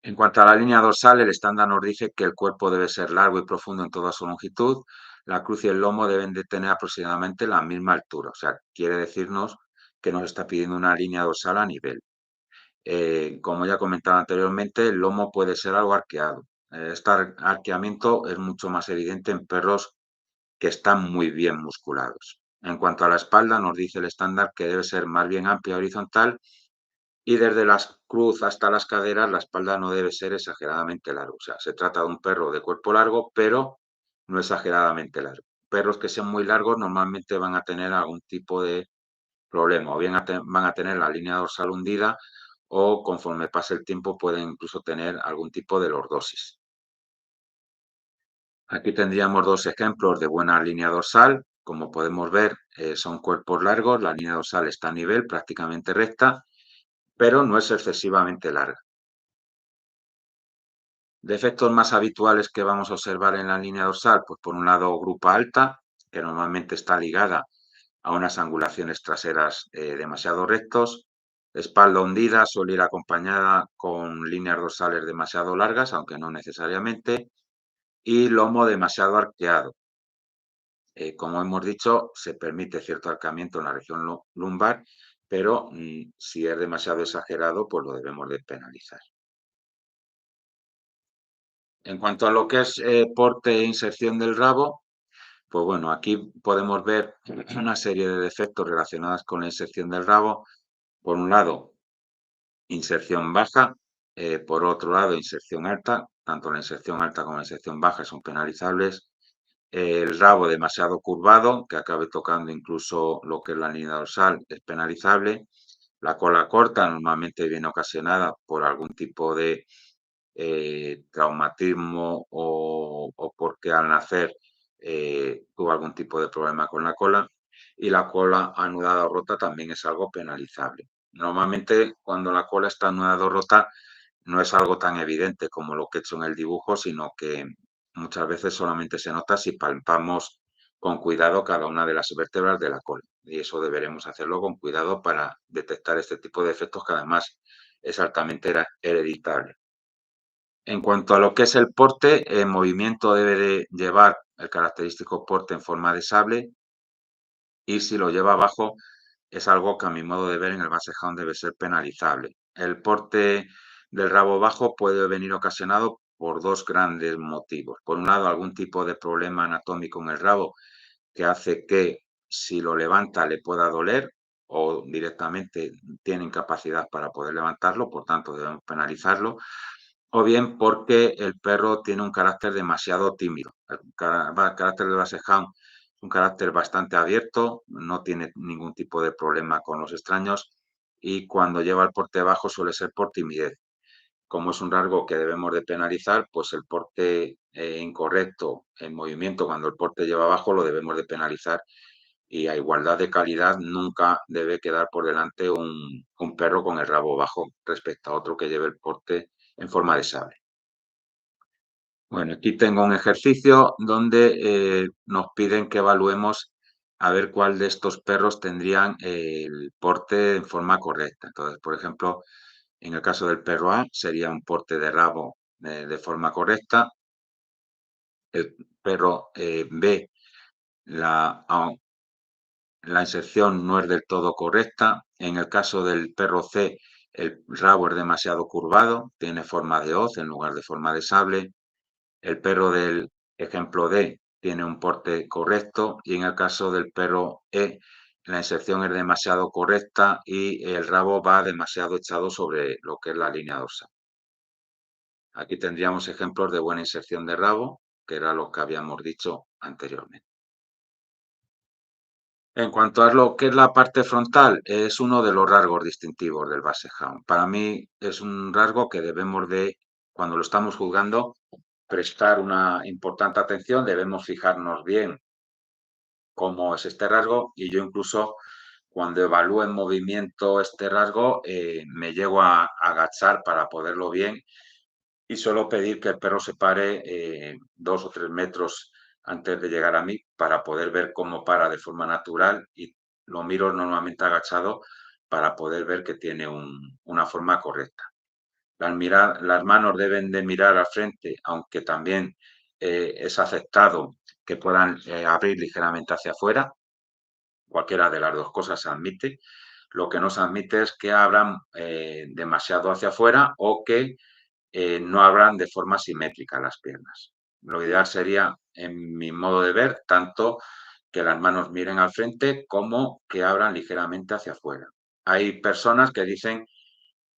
En cuanto a la línea dorsal, el estándar nos dice que el cuerpo debe ser largo y profundo en toda su longitud, la cruz y el lomo deben de tener aproximadamente la misma altura, o sea, quiere decirnos que nos está pidiendo una línea dorsal a nivel. Como ya comentaba anteriormente, el lomo puede ser algo arqueado. Este arqueamiento es mucho más evidente en perros que están muy bien musculados. En cuanto a la espalda, nos dice el estándar que debe ser más bien amplia horizontal y desde la cruz hasta las caderas la espalda no debe ser exageradamente larga. O sea, se trata de un perro de cuerpo largo, pero no exageradamente largo. Perros que sean muy largos normalmente van a tener algún tipo de problema, o bien van a tener la línea dorsal hundida o conforme pase el tiempo pueden incluso tener algún tipo de lordosis. Aquí tendríamos dos ejemplos de buena línea dorsal. Como podemos ver, son cuerpos largos, la línea dorsal está a nivel, prácticamente recta, pero no es excesivamente larga. Defectos más habituales que vamos a observar en la línea dorsal, pues por un lado grupa alta, que normalmente está ligada a unas angulaciones traseras demasiado rectos, espalda hundida suele ir acompañada con líneas dorsales demasiado largas, aunque no necesariamente, y lomo demasiado arqueado. Como hemos dicho, se permite cierto arqueamiento en la región lumbar, pero si es demasiado exagerado, pues lo debemos de penalizar. En cuanto a lo que es porte e inserción del rabo, pues bueno, aquí podemos ver una serie de defectos relacionados con la inserción del rabo. Por un lado, inserción baja, por otro lado, inserción alta. Tanto la inserción alta como la inserción baja son penalizables. El rabo demasiado curvado, que acabe tocando incluso lo que es la línea dorsal, es penalizable. La cola corta normalmente viene ocasionada por algún tipo de traumatismo o porque al nacer tuvo algún tipo de problema con la cola. Y la cola anudada o rota también es algo penalizable. Normalmente cuando la cola está anudada o rota no es algo tan evidente como lo que he hecho en el dibujo, sino que muchas veces solamente se nota si palpamos con cuidado cada una de las vértebras de la cola. Y eso deberemos hacerlo con cuidado para detectar este tipo de efectos que además es altamente hereditable. En cuanto a lo que es el porte, el movimiento debe de llevar el característico porte en forma de sable y si lo lleva abajo es algo que a mi modo de ver en el base hound debe ser penalizable. El porte del rabo bajo puede venir ocasionado por dos grandes motivos. Por un lado, algún tipo de problema anatómico en el rabo que hace que si lo levanta le pueda doler o directamente tiene incapacidad para poder levantarlo, por tanto debemos penalizarlo, o bien porque el perro tiene un carácter demasiado tímido. El carácter de base hound es un carácter bastante abierto, no tiene ningún tipo de problema con los extraños y cuando lleva el porte bajo suele ser por timidez. Como es un rasgo que debemos de penalizar, pues el porte incorrecto en movimiento, cuando el porte lleva abajo, lo debemos de penalizar y a igualdad de calidad nunca debe quedar por delante un perro con el rabo bajo respecto a otro que lleve el porte en forma de sable. Bueno, aquí tengo un ejercicio donde nos piden que evaluemos a ver cuál de estos perros tendrían el porte en forma correcta. Entonces, por ejemplo, En el caso del perro A sería un porte de rabo de forma correcta. El perro B, la inserción no es del todo correcta. En el caso del perro C, el rabo es demasiado curvado, tiene forma de hoz en lugar de forma de sable. El perro del ejemplo D tiene un porte correcto y en el caso del perro E, la inserción es demasiado correcta y el rabo va demasiado echado sobre lo que es la línea dorsal. Aquí tendríamos ejemplos de buena inserción de rabo, que era lo que habíamos dicho anteriormente. En cuanto a lo que es la parte frontal, es uno de los rasgos distintivos del Basset Hound. Para mí es un rasgo que debemos de, cuando lo estamos juzgando, prestar una importante atención, debemos fijarnos bien cómo es este rasgo y yo incluso cuando evalúo en movimiento este rasgo me llego a agachar para poderlo bien y suelo pedir que el perro se pare 2 o 3 metros antes de llegar a mí para poder ver cómo para de forma natural y lo miro normalmente agachado para poder ver que tiene una forma correcta. Las manos deben de mirar al frente, aunque también es aceptado que puedan abrir ligeramente hacia afuera. Cualquiera de las dos cosas se admite. Lo que no se admite es que abran demasiado hacia afuera o que no abran de forma simétrica las piernas. Lo ideal sería, en mi modo de ver, tanto que las manos miren al frente como que abran ligeramente hacia afuera. Hay personas que dicen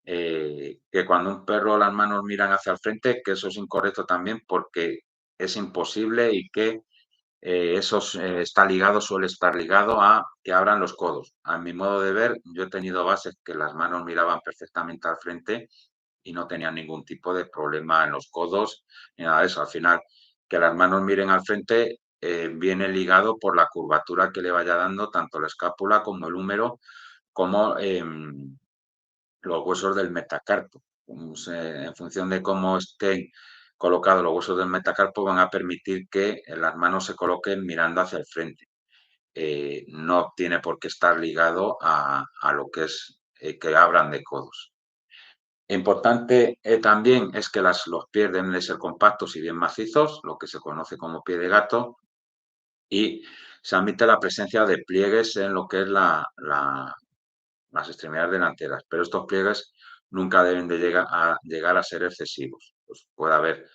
que cuando un perro las manos miran hacia el frente, que eso es incorrecto también porque es imposible y que eso está ligado, suele estar ligado a que abran los codos. A mi modo de ver, yo he tenido bases que las manos miraban perfectamente al frente y no tenían ningún tipo de problema en los codos ni nada de eso. Al final, que las manos miren al frente viene ligado por la curvatura que le vaya dando tanto la escápula como el húmero, como los huesos del metacarpo. En función de cómo estén colocados los huesos del metacarpo van a permitir que las manos se coloquen mirando hacia el frente. No tiene por qué estar ligado a lo que es que abran de codos. Importante también es que los pies deben de ser compactos y bien macizos, lo que se conoce como pie de gato, y se admite la presencia de pliegues en lo que es las extremidades delanteras, pero estos pliegues nunca deben de llegar a ser excesivos. Pues puede haber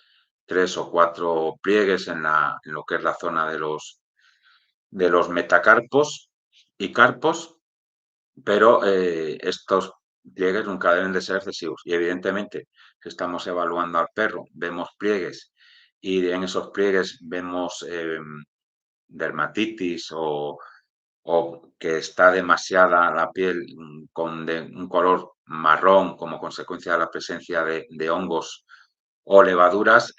3 o 4 pliegues en lo que es la zona de los metacarpos y carpos, pero estos pliegues nunca deben de ser excesivos. Y evidentemente, si estamos evaluando al perro, vemos pliegues y en esos pliegues vemos dermatitis o que está demasiada la piel con un color marrón como consecuencia de la presencia de hongos o levaduras,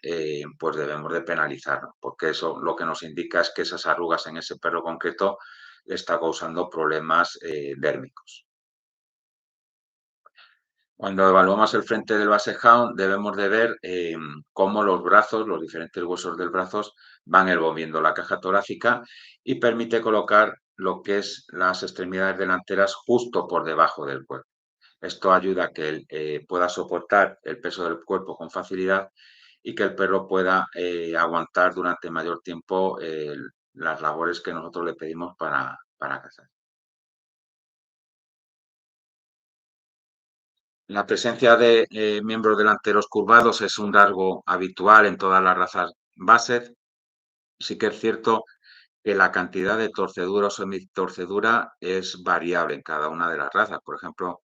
pues debemos de penalizarlo, porque eso lo que nos indica es que esas arrugas en ese perro concreto le está causando problemas dérmicos. Cuando evaluamos el frente del Basset Hound debemos de ver cómo los brazos, los diferentes huesos del brazo van envolviendo la caja torácica y permite colocar lo que es las extremidades delanteras justo por debajo del cuerpo. Esto ayuda a que él pueda soportar el peso del cuerpo con facilidad y que el perro pueda aguantar durante mayor tiempo las labores que nosotros le pedimos para cazar. La presencia de miembros delanteros curvados es un rasgo habitual en todas las razas Basset. Sí que es cierto que la cantidad de torcedura o semitorcedura es variable en cada una de las razas. Por ejemplo,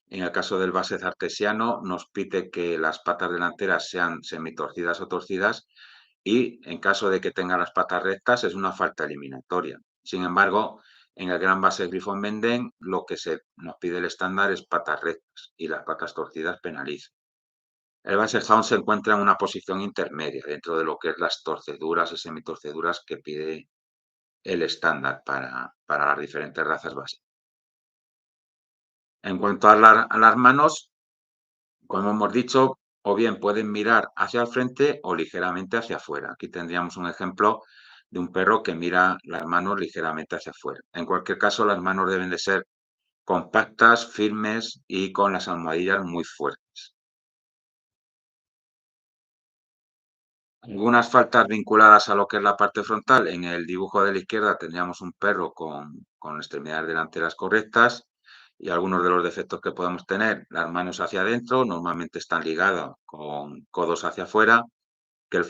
en el caso del Basset artesiano nos pide que las patas delanteras sean semitorcidas o torcidas y en caso de que tengan las patas rectas es una falta eliminatoria. Sin embargo, en el Gran Basset Griffon Bendén lo que se nos pide el estándar es patas rectas y las patas torcidas penalizan. El Basset Hound se encuentra en una posición intermedia dentro de lo que es las torceduras y semitorceduras que pide el estándar para las diferentes razas básicas. En cuanto a las manos, como hemos dicho, o bien pueden mirar hacia el frente o ligeramente hacia afuera. Aquí tendríamos un ejemplo de un perro que mira las manos ligeramente hacia afuera. En cualquier caso, las manos deben de ser compactas, firmes y con las almohadillas muy fuertes. Algunas faltas vinculadas a lo que es la parte frontal. En el dibujo de la izquierda tendríamos un perro con extremidades delanteras correctas y algunos de los defectos que podemos tener, las manos hacia adentro, normalmente están ligadas con codos hacia afuera, que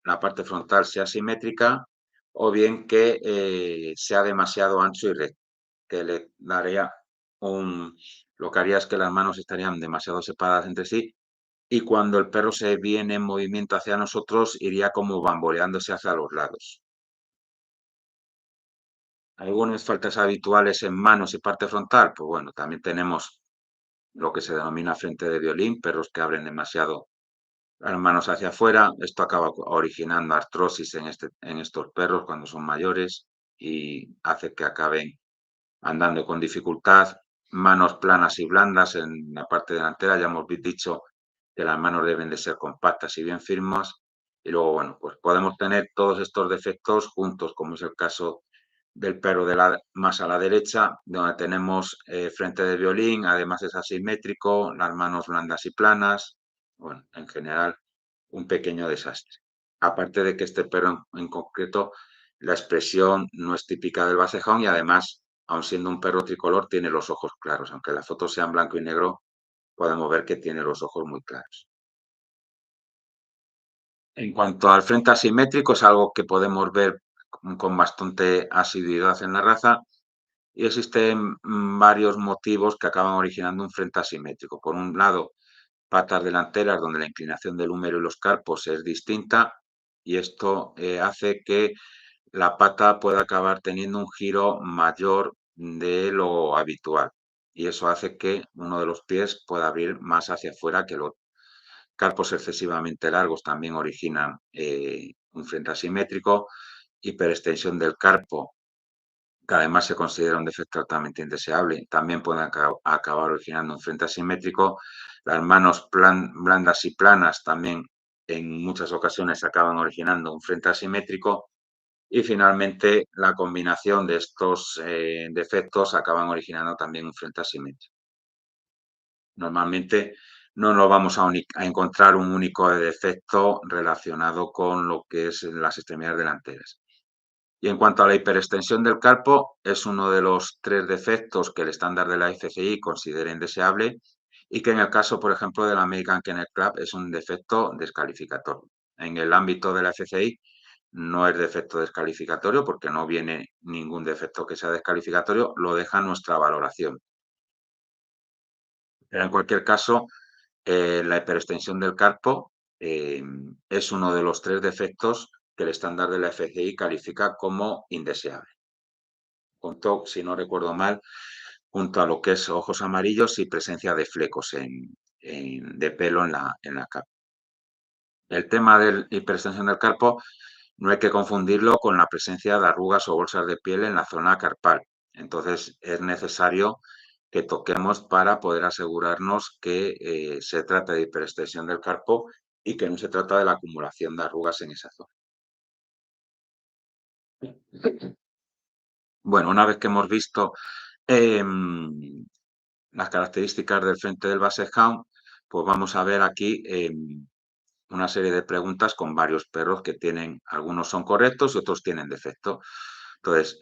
la parte frontal sea simétrica o bien que sea demasiado ancho y recto, que le daría un, lo que haría es que las manos estarían demasiado separadas entre sí y cuando el perro se viene en movimiento hacia nosotros, iría como bamboleándose hacia los lados. Algunas faltas habituales en manos y parte frontal, pues bueno, también tenemos lo que se denomina frente de violín, perros que abren demasiado las manos hacia afuera. Esto acaba originando artrosis en estos perros cuando son mayores y hace que acaben andando con dificultad, manos planas y blandas en la parte delantera. Ya hemos dicho que las manos deben de ser compactas y bien firmes. Y luego, bueno, pues podemos tener todos estos defectos juntos, como es el caso del perro más a la derecha, donde tenemos frente de violín, además es asimétrico, las manos blandas y planas. Bueno, en general, un pequeño desastre. Aparte de que este perro en concreto, la expresión no es típica del Basset Hound y además, aun siendo un perro tricolor, tiene los ojos claros. Aunque las fotos sean blanco y negro, podemos ver que tiene los ojos muy claros. En cuanto al frente asimétrico, es algo que podemos ver con bastante asiduidad en la raza y existen varios motivos que acaban originando un frente asimétrico. Por un lado, patas delanteras donde la inclinación del húmero y los carpos es distinta y esto hace que la pata pueda acabar teniendo un giro mayor de lo habitual y eso hace que uno de los pies pueda abrir más hacia afuera que el otro. Carpos excesivamente largos también originan un frente asimétrico, hiperextensión del carpo, que además se considera un defecto altamente indeseable, también pueden acabar originando un frente asimétrico. Las manos blandas y planas también en muchas ocasiones acaban originando un frente asimétrico. Y finalmente, la combinación de estos defectos acaban originando también un frente asimétrico. Normalmente no nos vamos a encontrar un único defecto relacionado con lo que es las extremidades delanteras. Y en cuanto a la hiperextensión del carpo, es uno de los 3 defectos que el estándar de la FCI considera indeseable y que en el caso, por ejemplo, de la American Kennel Club es un defecto descalificatorio. En el ámbito de la FCI no es defecto descalificatorio porque no viene ningún defecto que sea descalificatorio, lo deja nuestra valoración. Pero en cualquier caso, la hiperextensión del carpo es uno de los 3 defectos que el estándar de la FCI califica como indeseable. Contó, si no recuerdo mal, junto a lo que es ojos amarillos y presencia de flecos de pelo en la cara. El tema de la hiperextensión del carpo no hay que confundirlo con la presencia de arrugas o bolsas de piel en la zona carpal. Entonces es necesario que toquemos para poder asegurarnos que se trata de hiperextensión del carpo y que no se trata de la acumulación de arrugas en esa zona. Bueno, una vez que hemos visto em, las características del frente del Basset Hound, pues vamos a ver aquí una serie de preguntas con varios perros que tienen, algunos son correctos y otros tienen defecto. Entonces,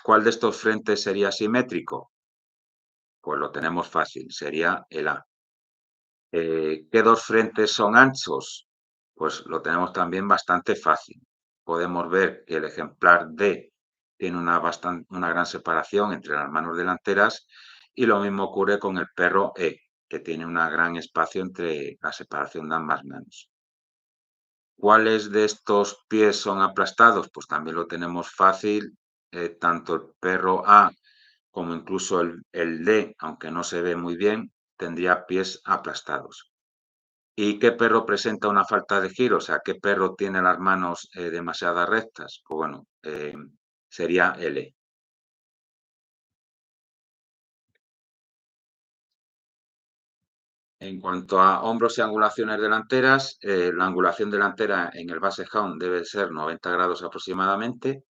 ¿cuál de estos frentes sería simétrico? Pues lo tenemos fácil, sería el A. ¿Qué dos frentes son anchos? Pues lo tenemos también bastante fácil. Podemos ver que el ejemplar D tiene una gran separación entre las manos delanteras y lo mismo ocurre con el perro E, que tiene un gran espacio entre la separación de ambas manos. ¿Cuáles de estos pies son aplastados? Pues también lo tenemos fácil. Tanto el perro A como incluso el D, aunque no se ve muy bien, tendría pies aplastados. ¿Y qué perro presenta una falta de giro? O sea, ¿qué perro tiene las manos demasiado rectas? Pues bueno, sería L. En cuanto a hombros y angulaciones delanteras, la angulación delantera en el Basset Hound debe ser 90 grados aproximadamente.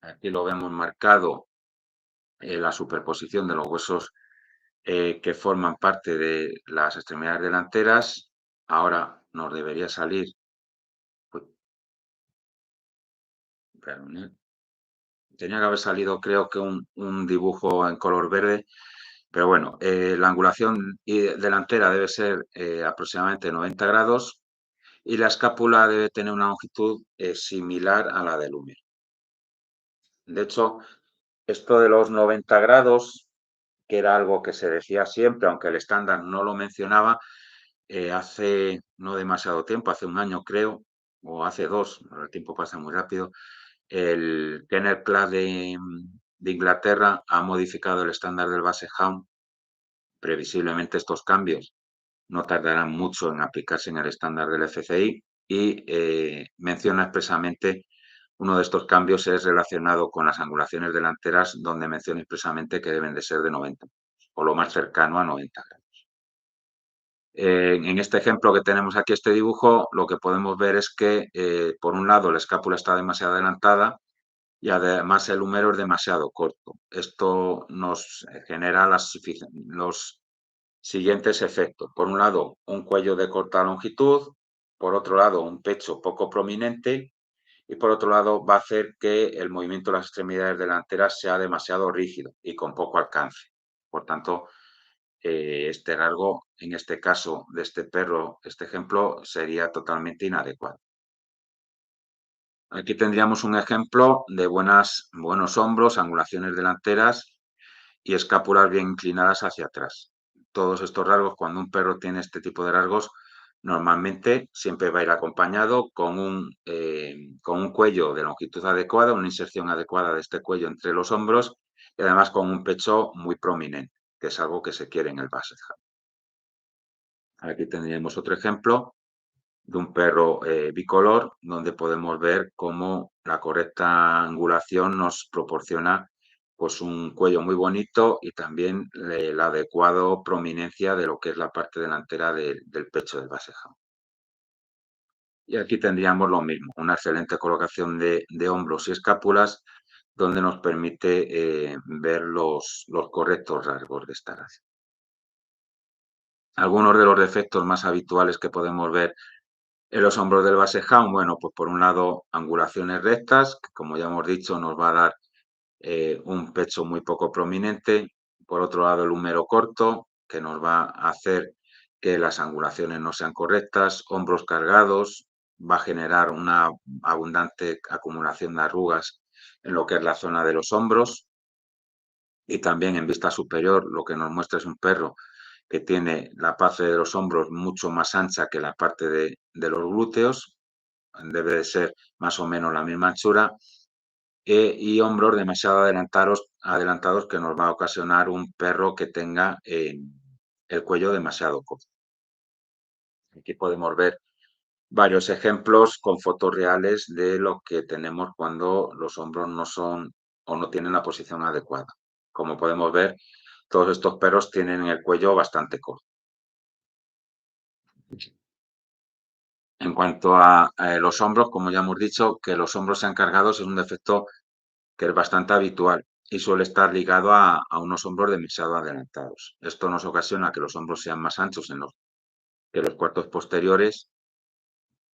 Aquí lo vemos marcado, la superposición de los huesos que forman parte de las extremidades delanteras. Ahora nos debería salir, pues, perdón, tenía que haber salido creo que un dibujo en color verde, pero bueno, la angulación delantera debe ser aproximadamente 90 grados y la escápula debe tener una longitud similar a la del húmero. De hecho, esto de los 90 grados, que era algo que se decía siempre, aunque el estándar no lo mencionaba, hace no demasiado tiempo, hace un año creo, o hace dos, el tiempo pasa muy rápido, el Kennel Club de Inglaterra ha modificado el estándar del Baseham. Previsiblemente estos cambios no tardarán mucho en aplicarse en el estándar del FCI y menciona expresamente uno de estos cambios es relacionado con las angulaciones delanteras, donde menciona expresamente que deben de ser de 90 o lo más cercano a 90 grados. En este ejemplo que tenemos aquí, este dibujo, lo que podemos ver es que, por un lado, la escápula está demasiado adelantada y además el húmero es demasiado corto. Esto nos genera los siguientes efectos. Por un lado, un cuello de corta longitud, por otro lado, un pecho poco prominente y por otro lado va a hacer que el movimiento de las extremidades delanteras sea demasiado rígido y con poco alcance. Por tanto, este rasgo, en este caso de este perro, este ejemplo, sería totalmente inadecuado. Aquí tendríamos un ejemplo de buenos hombros, angulaciones delanteras y escápulas bien inclinadas hacia atrás. Todos estos rasgos, cuando un perro tiene este tipo de rasgos, normalmente siempre va a ir acompañado con un cuello de longitud adecuada, una inserción adecuada de este cuello entre los hombros y además con un pecho muy prominente, que es algo que se quiere en el Basset Hound. Aquí tendríamos otro ejemplo de un perro bicolor, donde podemos ver cómo la correcta angulación nos proporciona pues un cuello muy bonito y también la adecuada prominencia de lo que es la parte delantera del pecho del Basset-Hound. Y aquí tendríamos lo mismo, una excelente colocación de hombros y escápulas, donde nos permite ver los correctos rasgos de esta raza. Algunos de los defectos más habituales que podemos ver en los hombros del Basset-Hound, bueno, pues por un lado, angulaciones rectas, que como ya hemos dicho, nos va a dar un pecho muy poco prominente. Por otro lado, el húmero corto, que nos va a hacer que las angulaciones no sean correctas. Hombros cargados, va a generar una abundante acumulación de arrugas en lo que es la zona de los hombros. Y también en vista superior, lo que nos muestra es un perro que tiene la parte de los hombros mucho más ancha que la parte de los glúteos, debe de ser más o menos la misma anchura, y hombros demasiado adelantados que nos va a ocasionar un perro que tenga el cuello demasiado corto. Aquí podemos ver varios ejemplos con fotos reales de lo que tenemos cuando los hombros no son o no tienen la posición adecuada. Como podemos ver, todos estos perros tienen el cuello bastante corto. En cuanto a los hombros, como ya hemos dicho, que los hombros sean cargados es un defecto que es bastante habitual y suele estar ligado a unos hombros demasiado adelantados. Esto nos ocasiona que los hombros sean más anchos que los cuartos posteriores.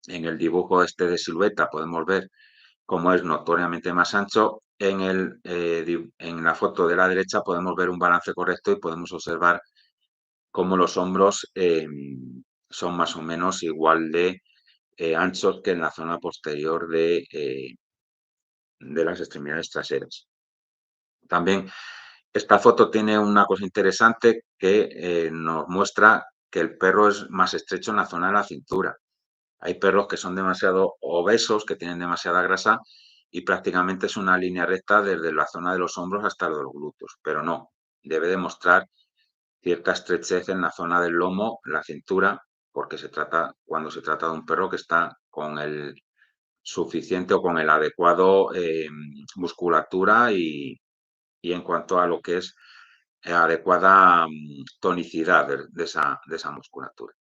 En el dibujo este de silueta podemos ver cómo es notoriamente más ancho. En la foto de la derecha podemos ver un balance correcto y podemos observar cómo los hombros son más o menos igual de anchos que en la zona posterior de las extremidades traseras. También esta foto tiene una cosa interesante que nos muestra que el perro es más estrecho en la zona de la cintura. Hay perros que son demasiado obesos, que tienen demasiada grasa y prácticamente es una línea recta desde la zona de los hombros hasta los glúteos, pero no, debe demostrar cierta estrechez en la zona del lomo, la cintura, porque cuando se trata de un perro que está con el suficiente o con el adecuado musculatura y en cuanto a lo que es adecuada tonicidad de esa musculatura.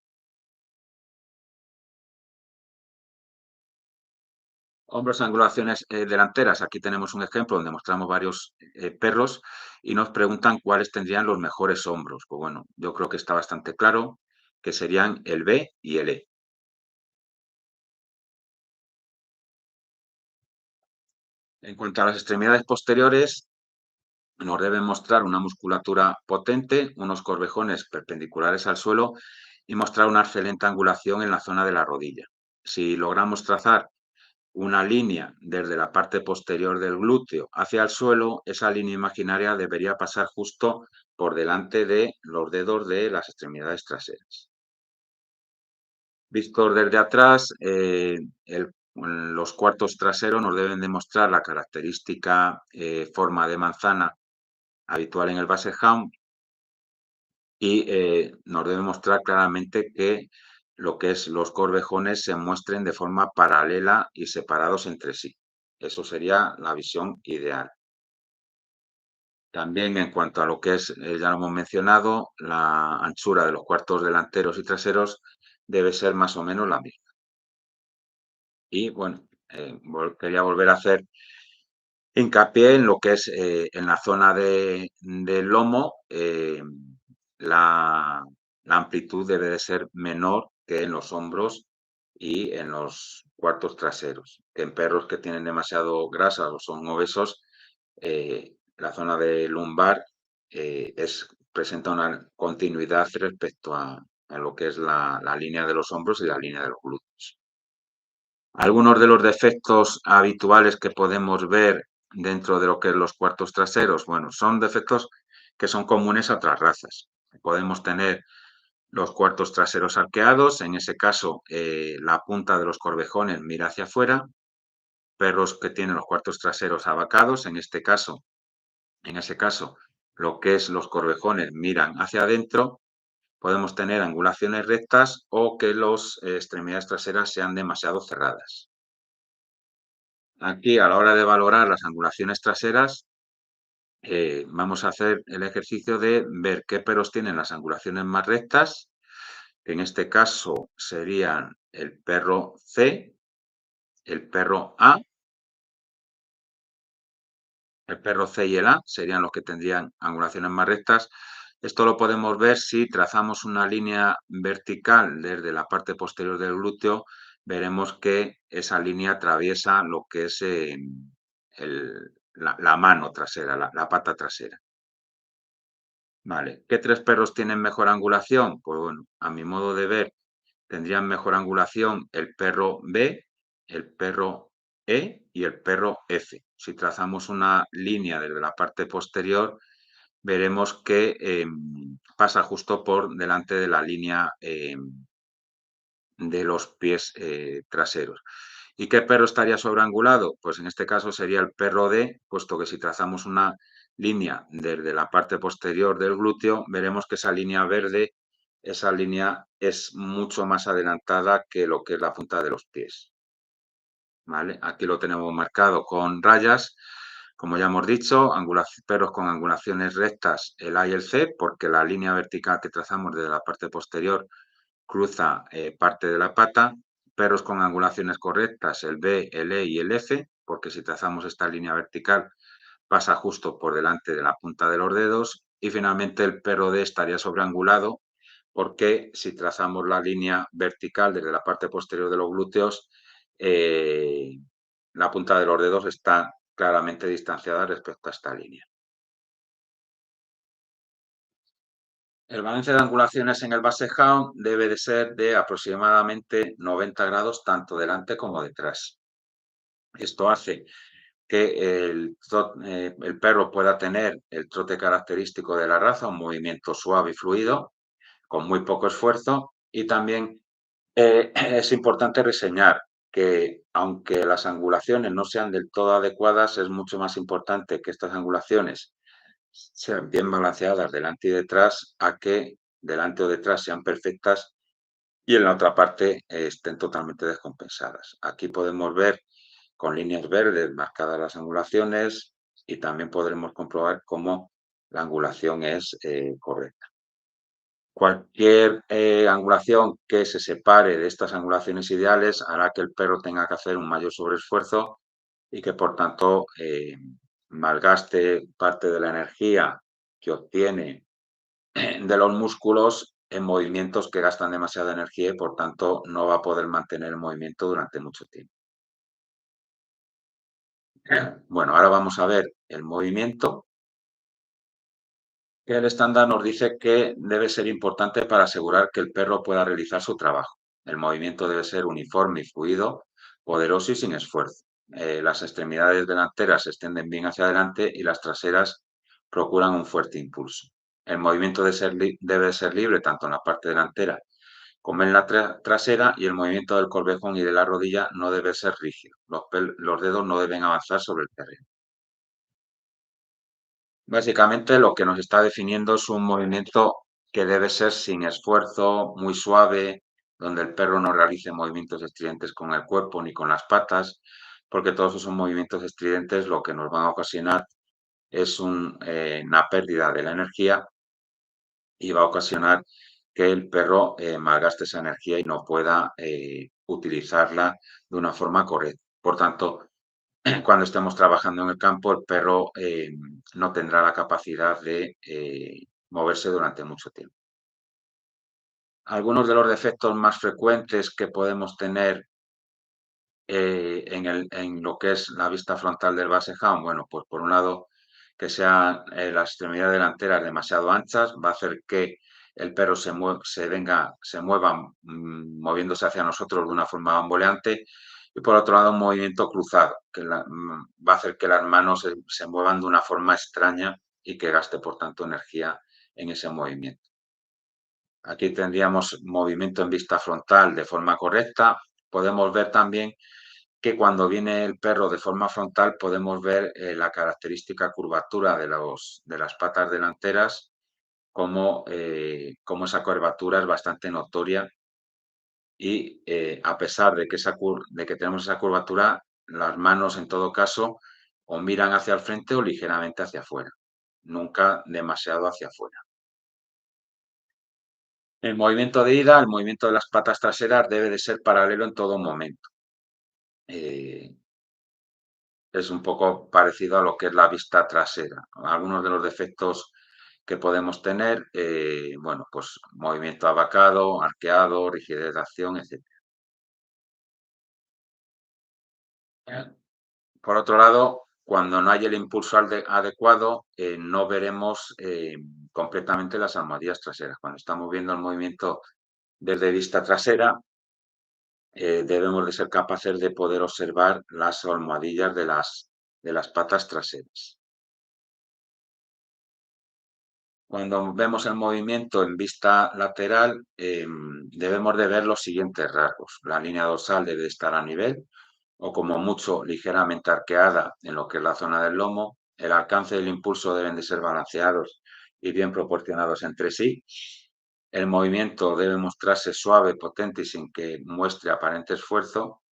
Hombros, angulaciones delanteras. Aquí tenemos un ejemplo donde mostramos varios perros y nos preguntan cuáles tendrían los mejores hombros. Pues bueno, yo creo que está bastante claro que serían el B y el E. En cuanto a las extremidades posteriores, nos deben mostrar una musculatura potente, unos corvejones perpendiculares al suelo y mostrar una excelente angulación en la zona de la rodilla. Si logramos trazar una línea desde la parte posterior del glúteo hacia el suelo, esa línea imaginaria debería pasar justo por delante de los dedos de las extremidades traseras. Vistos desde atrás, los cuartos traseros nos deben demostrar la característica forma de manzana habitual en el Basset-Hound y nos debe mostrar claramente que lo que es los corvejones se muestren de forma paralela y separados entre sí. Eso sería la visión ideal. También en cuanto a lo que es, ya lo hemos mencionado, la anchura de los cuartos delanteros y traseros debe ser más o menos la misma. Y bueno, quería volver a hacer hincapié en lo que es en la zona del lomo, la, la amplitud debe de ser menor que en los hombros y en los cuartos traseros. En perros que tienen demasiado grasa o son obesos, la zona de lumbar presenta una continuidad respecto a lo que es la línea de los hombros y la línea de los glúteos. Algunos de los defectos habituales que podemos ver dentro de lo que es los cuartos traseros, bueno, son defectos que son comunes a otras razas. Podemos tener los cuartos traseros arqueados, en ese caso la punta de los corvejones mira hacia afuera, perros que tienen los cuartos traseros abacados, en ese caso lo que es los corvejones miran hacia adentro, podemos tener angulaciones rectas o que las extremidades traseras sean demasiado cerradas. Aquí, a la hora de valorar las angulaciones traseras, vamos a hacer el ejercicio de ver qué perros tienen las angulaciones más rectas. En este caso serían el perro C, el perro A, el perro C y el A serían los que tendrían angulaciones más rectas. Esto lo podemos ver si trazamos una línea vertical desde la parte posterior del glúteo, veremos que esa línea atraviesa lo que es la mano trasera, la pata trasera. Vale, ¿qué tres perros tienen mejor angulación? Pues bueno, a mi modo de ver, tendrían mejor angulación el perro B, el perro E y el perro F. Si trazamos una línea desde la parte posterior, veremos que pasa justo por delante de la línea de los pies traseros. ¿Y qué perro estaría sobreangulado? Pues en este caso sería el perro D, puesto que si trazamos una línea desde la parte posterior del glúteo, veremos que esa línea verde, esa línea es mucho más adelantada que lo que es la punta de los pies. ¿Vale? Aquí lo tenemos marcado con rayas. Como ya hemos dicho, perros con angulaciones rectas, el A y el C, porque la línea vertical que trazamos desde la parte posterior cruza parte de la pata. Perros con angulaciones correctas, el B, el E y el F, porque si trazamos esta línea vertical pasa justo por delante de la punta de los dedos. Y finalmente el perro D estaría sobreangulado, porque si trazamos la línea vertical desde la parte posterior de los glúteos, eh, la punta de los dedos está claramente distanciada respecto a esta línea. El balance de angulaciones en el Basset-Hound debe de ser de aproximadamente 90 grados tanto delante como detrás. Esto hace que el perro pueda tener el trote característico de la raza, un movimiento suave y fluido, con muy poco esfuerzo, y también es importante reseñar que aunque las angulaciones no sean del todo adecuadas, es mucho más importante que estas angulaciones sean bien balanceadas delante y detrás a que delante o detrás sean perfectas y en la otra parte estén totalmente descompensadas. Aquí podemos ver con líneas verdes marcadas las angulaciones y también podremos comprobar cómo la angulación es correcta. Cualquier angulación que se separe de estas angulaciones ideales hará que el perro tenga que hacer un mayor sobreesfuerzo y que, por tanto, malgaste parte de la energía que obtiene de los músculos en movimientos que gastan demasiada energía y, por tanto, no va a poder mantener el movimiento durante mucho tiempo. Bueno, ahora vamos a ver el movimiento, que el estándar nos dice que debe ser importante para asegurar que el perro pueda realizar su trabajo. El movimiento debe ser uniforme y fluido, poderoso y sin esfuerzo. Las extremidades delanteras se extienden bien hacia adelante y las traseras procuran un fuerte impulso. El movimiento debe ser libre tanto en la parte delantera como en la trasera, y el movimiento del corvejón y de la rodilla no debe ser rígido. Los dedos no deben avanzar sobre el terreno. Básicamente lo que nos está definiendo es un movimiento que debe ser sin esfuerzo, muy suave, donde el perro no realice movimientos estridentes con el cuerpo ni con las patas, porque todos esos movimientos estridentes lo que nos van a ocasionar es una pérdida de la energía y va a ocasionar que el perro malgaste esa energía y no pueda utilizarla de una forma correcta. Por tanto, cuando estemos trabajando en el campo, el perro no tendrá la capacidad de moverse durante mucho tiempo. Algunos de los defectos más frecuentes que podemos tener en lo que es la vista frontal del Basset-hound, bueno, pues por un lado, que sean las extremidades delanteras demasiado anchas, va a hacer que el perro se mueva moviéndose hacia nosotros de una forma bamboleante, y por otro lado un movimiento cruzado, que va a hacer que las manos se muevan de una forma extraña y que gaste, por tanto, energía en ese movimiento. Aquí tendríamos movimiento en vista frontal de forma correcta. Podemos ver también que cuando viene el perro de forma frontal podemos ver la característica curvatura de las patas delanteras, como esa curvatura es bastante notoria, y a pesar de de que tenemos esa curvatura, las manos en todo caso o miran hacia el frente o ligeramente hacia afuera, nunca demasiado hacia afuera. El movimiento de ida, el movimiento de las patas traseras debe de ser paralelo en todo momento. Eh, es un poco parecido a lo que es la vista trasera. Algunos de los defectos que podemos tener, bueno, pues movimiento abacado, arqueado, rigidez de acción, etcétera. Por otro lado, cuando no hay el impulso adecuado, no veremos completamente las almohadillas traseras. Cuando estamos viendo el movimiento desde vista trasera, debemos de ser capaces de poder observar las almohadillas de las patas traseras. Cuando vemos el movimiento en vista lateral, debemos de ver los siguientes rasgos. La línea dorsal debe estar a nivel o, como mucho, ligeramente arqueada en lo que es la zona del lomo. El alcance y el impulso deben de ser balanceados y bien proporcionados entre sí. El movimiento debe mostrarse suave, potente y sin que muestre aparente esfuerzo.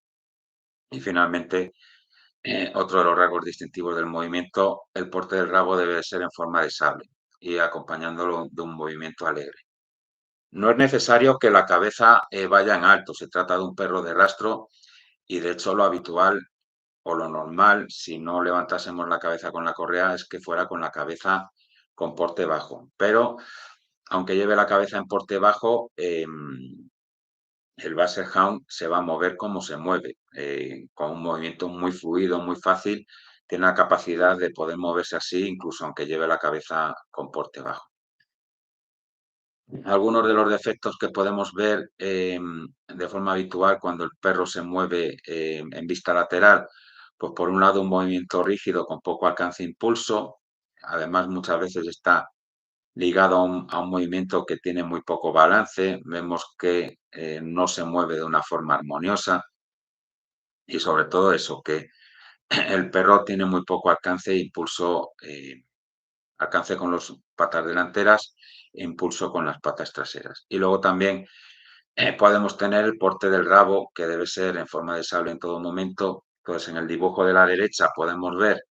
Y finalmente, otro de los rasgos distintivos del movimiento, el porte del rabo debe de ser en forma de sable y acompañándolo de un movimiento alegre. No es necesario que la cabeza vaya en alto, se trata de un perro de rastro y, de hecho, lo habitual o lo normal, si no levantásemos la cabeza con la correa, es que fuera con la cabeza con porte bajo. Pero aunque lleve la cabeza en porte bajo, el Basset Hound se va a mover como se mueve, con un movimiento muy fluido, muy fácil. Tiene la capacidad de poder moverse así, incluso aunque lleve la cabeza con porte bajo. Algunos de los defectos que podemos ver de forma habitual cuando el perro se mueve en vista lateral, pues por un lado un movimiento rígido con poco alcance e impulso. Además, muchas veces está ligado a un movimiento que tiene muy poco balance. Vemos que no se mueve de una forma armoniosa y, sobre todo, eso, que el perro tiene muy poco alcance e impulso, alcance con las patas delanteras e impulso con las patas traseras. Y luego también podemos tener el porte del rabo, que debe ser en forma de sable en todo momento. Pues en el dibujo de la derecha podemos ver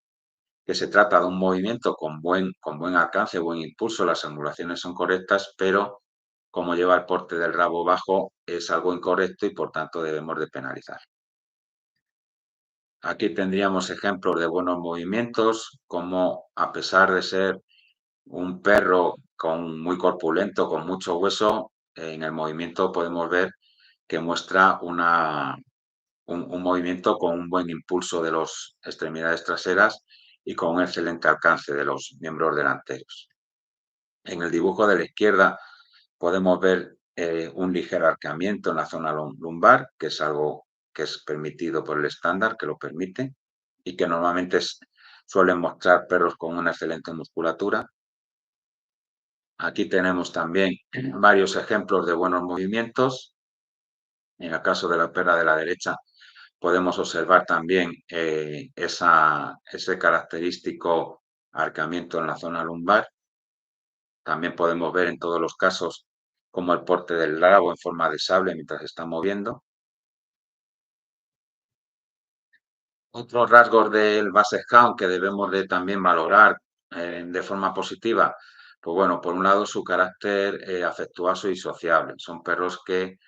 que se trata de un movimiento con buen alcance, buen impulso, las angulaciones son correctas, pero como lleva el porte del rabo bajo, es algo incorrecto y por tanto debemos de penalizar. Aquí tendríamos ejemplos de buenos movimientos, como a pesar de ser un perro muy corpulento, con mucho hueso, en el movimiento podemos ver que muestra un movimiento con un buen impulso de las extremidades traseras y con un excelente alcance de los miembros delanteros. En el dibujo de la izquierda podemos ver un ligero arqueamiento en la zona lumbar, que es algo que es permitido por el estándar, que lo permite, y que normalmente suelen mostrar perros con una excelente musculatura. Aquí tenemos también varios ejemplos de buenos movimientos. En el caso de la perra de la derecha, podemos observar también ese característico arqueamiento en la zona lumbar. También podemos ver en todos los casos como el porte del rabo en forma de sable mientras se está moviendo. Otros rasgos del Basset Hound que debemos de también valorar de forma positiva, pues bueno, por un lado su carácter afectuoso y sociable. Son perros que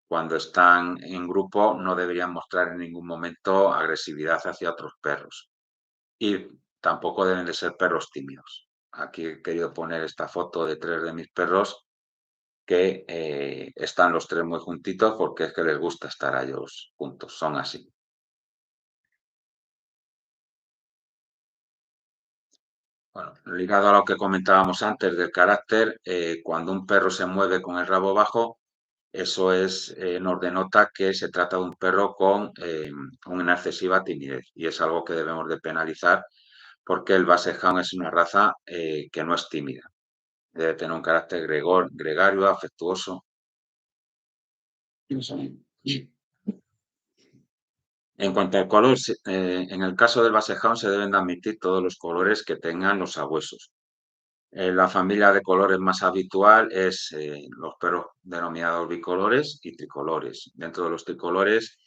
cuando están en grupo no deberían mostrar en ningún momento agresividad hacia otros perros. Y tampoco deben de ser perros tímidos. Aquí he querido poner esta foto de 3 de mis perros que están los 3 muy juntitos porque es que les gusta estar a ellos juntos, son así. Bueno, ligado a lo que comentábamos antes del carácter, cuando un perro se mueve con el rabo bajo, eso nos denota que se trata de un perro con una excesiva timidez y es algo que debemos de penalizar porque el Basset Hound es una raza que no es tímida. Debe tener un carácter gregario, afectuoso. En cuanto al color, en el caso del Basset Hound se deben de admitir todos los colores que tengan los sabuesos. La familia de colores más habitual es los perros denominados bicolores y tricolores. Dentro de los tricolores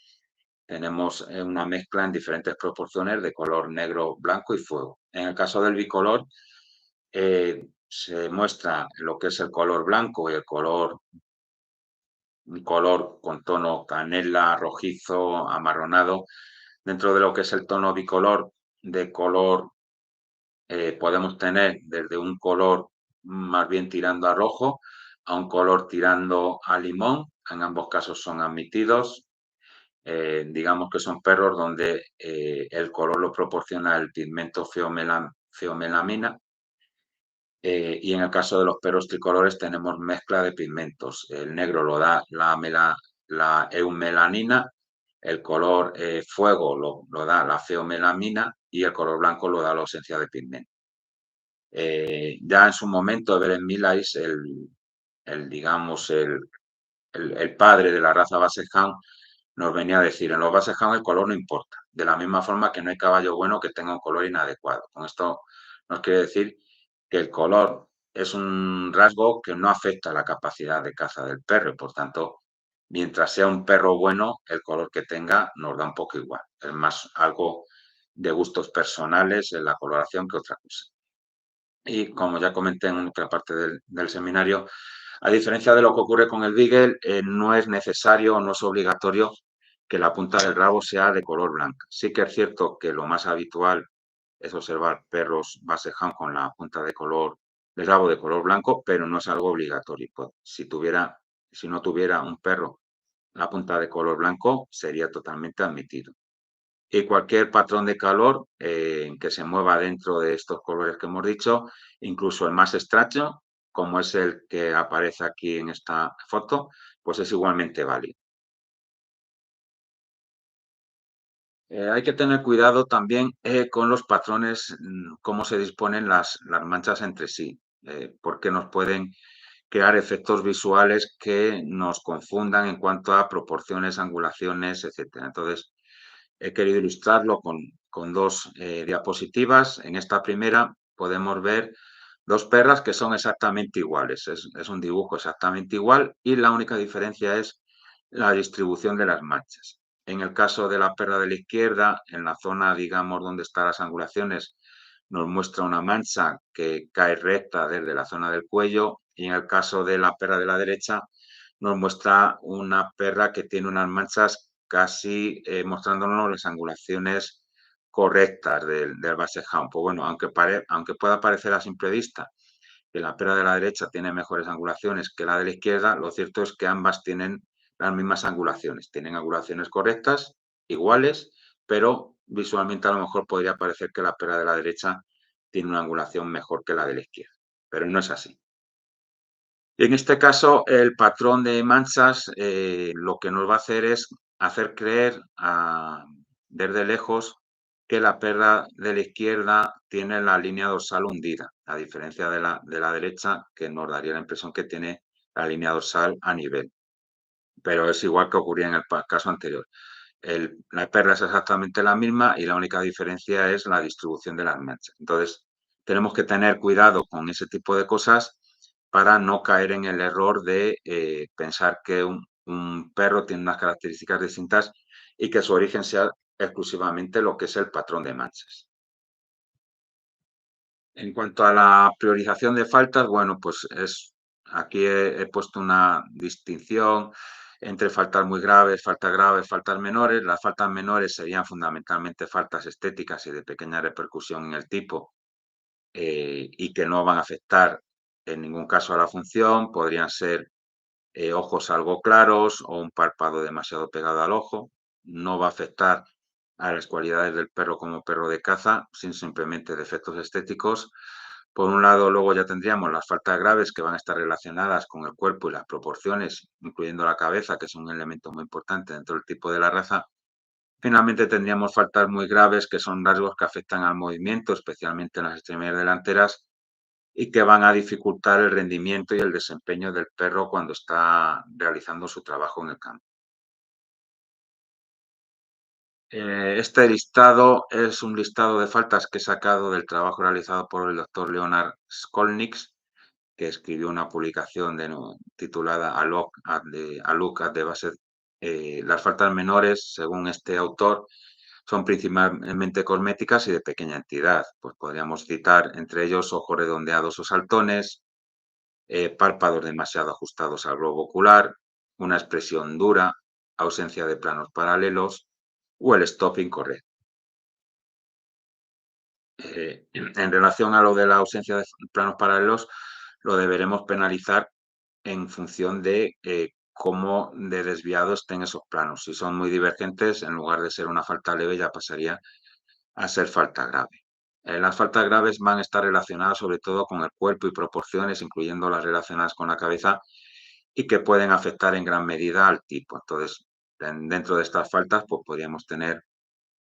tenemos una mezcla en diferentes proporciones de color negro, blanco y fuego. En el caso del bicolor se muestra lo que es el color blanco y un color con tono canela, rojizo, amarronado. Dentro de lo que es el tono bicolor, de color podemos tener desde un color más bien tirando a rojo a un color tirando a limón. En ambos casos son admitidos. Digamos que son perros donde el color lo proporciona el pigmento feomelamina. Y en el caso de los perros tricolores tenemos mezcla de pigmentos. El negro lo da la eumelanina, el color fuego lo da la feomelamina y el color blanco lo da la ausencia de pigmento. Ya en su momento, Beren Millais, digamos, el padre de la raza Basset Hound, nos venía a decir, en los Basset Hound el color no importa, de la misma forma que no hay caballo bueno que tenga un color inadecuado. Con esto nos quiere decir que el color es un rasgo que no afecta la capacidad de caza del perro y, por tanto, mientras sea un perro bueno, el color que tenga nos da un poco igual. Es más algo de gustos personales en la coloración que otra cosa. Y como ya comenté en otra parte del seminario, a diferencia de lo que ocurre con el Beagle, no es necesario o no es obligatorio que la punta del rabo sea de color blanca. Sí que es cierto que lo más habitual es observar perros Basset Hound con la punta del rabo de color blanco, pero no es algo obligatorio. Pues, si no tuviera un perro la punta de color blanco, sería totalmente admitido. Y cualquier patrón de calor que se mueva dentro de estos colores que hemos dicho, incluso el más estrecho, como es el que aparece aquí en esta foto, pues es igualmente válido. Hay que tener cuidado también con los patrones, cómo se disponen las manchas entre sí, porque nos pueden crear efectos visuales que nos confundan en cuanto a proporciones, angulaciones, etcétera. Entonces, he querido ilustrarlo con dos diapositivas. En esta primera podemos ver dos perras que son exactamente iguales. Es un dibujo exactamente igual y la única diferencia es la distribución de las manchas. En el caso de la perra de la izquierda, en la zona, digamos, donde están las angulaciones, nos muestra una mancha que cae recta desde la zona del cuello y en el caso de la perra de la derecha nos muestra una perra que tiene unas manchas casi mostrándonos las angulaciones correctas del base hound. Pues bueno, aunque pueda parecer a simple vista que la perra de la derecha tiene mejores angulaciones que la de la izquierda, lo cierto es que ambas tienen las mismas angulaciones. Tienen angulaciones correctas, iguales, pero visualmente a lo mejor podría parecer que la perra de la derecha tiene una angulación mejor que la de la izquierda, pero no es así. En este caso, el patrón de manchas lo que nos va a hacer es hacer creer desde lejos que la perra de la izquierda tiene la línea dorsal hundida, a diferencia de la derecha, que nos daría la impresión que tiene la línea dorsal a nivel. Pero es igual que ocurría en el caso anterior. La perla es exactamente la misma y la única diferencia es la distribución de las manchas. Entonces, tenemos que tener cuidado con ese tipo de cosas para no caer en el error de pensar que un perro tiene unas características distintas y que su origen sea exclusivamente lo que es el patrón de manchas. En cuanto a la priorización de faltas, bueno, pues aquí he puesto una distinción entre faltas muy graves, faltas menores. Las faltas menores serían fundamentalmente faltas estéticas y de pequeña repercusión en el tipo y que no van a afectar en ningún caso a la función. Podrían ser ojos algo claros o un párpado demasiado pegado al ojo. No va a afectar a las cualidades del perro como perro de caza, sin simplemente defectos estéticos. Por un lado, luego ya tendríamos las faltas graves que van a estar relacionadas con el cuerpo y las proporciones, incluyendo la cabeza, que es un elemento muy importante dentro del tipo de la raza. Finalmente tendríamos faltas muy graves, que son rasgos que afectan al movimiento, especialmente en las extremidades delanteras, y que van a dificultar el rendimiento y el desempeño del perro cuando está realizando su trabajo en el campo. Este listado es un listado de faltas que he sacado del trabajo realizado por el doctor Leonard Skolnick, que escribió una publicación titulada A Look at the Basset. Las faltas menores, según este autor, son principalmente cosméticas y de pequeña entidad. Pues podríamos citar entre ellos ojos redondeados o saltones, párpados demasiado ajustados al globo ocular, una expresión dura, ausencia de planos paralelos o el stop incorrecto. En relación a lo de la ausencia de planos paralelos, lo deberemos penalizar en función de cómo de desviados estén esos planos. Si son muy divergentes, en lugar de ser una falta leve, ya pasaría a ser falta grave. Las faltas graves van a estar relacionadas sobre todo con el cuerpo y proporciones, incluyendo las relacionadas con la cabeza, y que pueden afectar en gran medida al tipo. Entonces, dentro de estas faltas, pues podríamos tener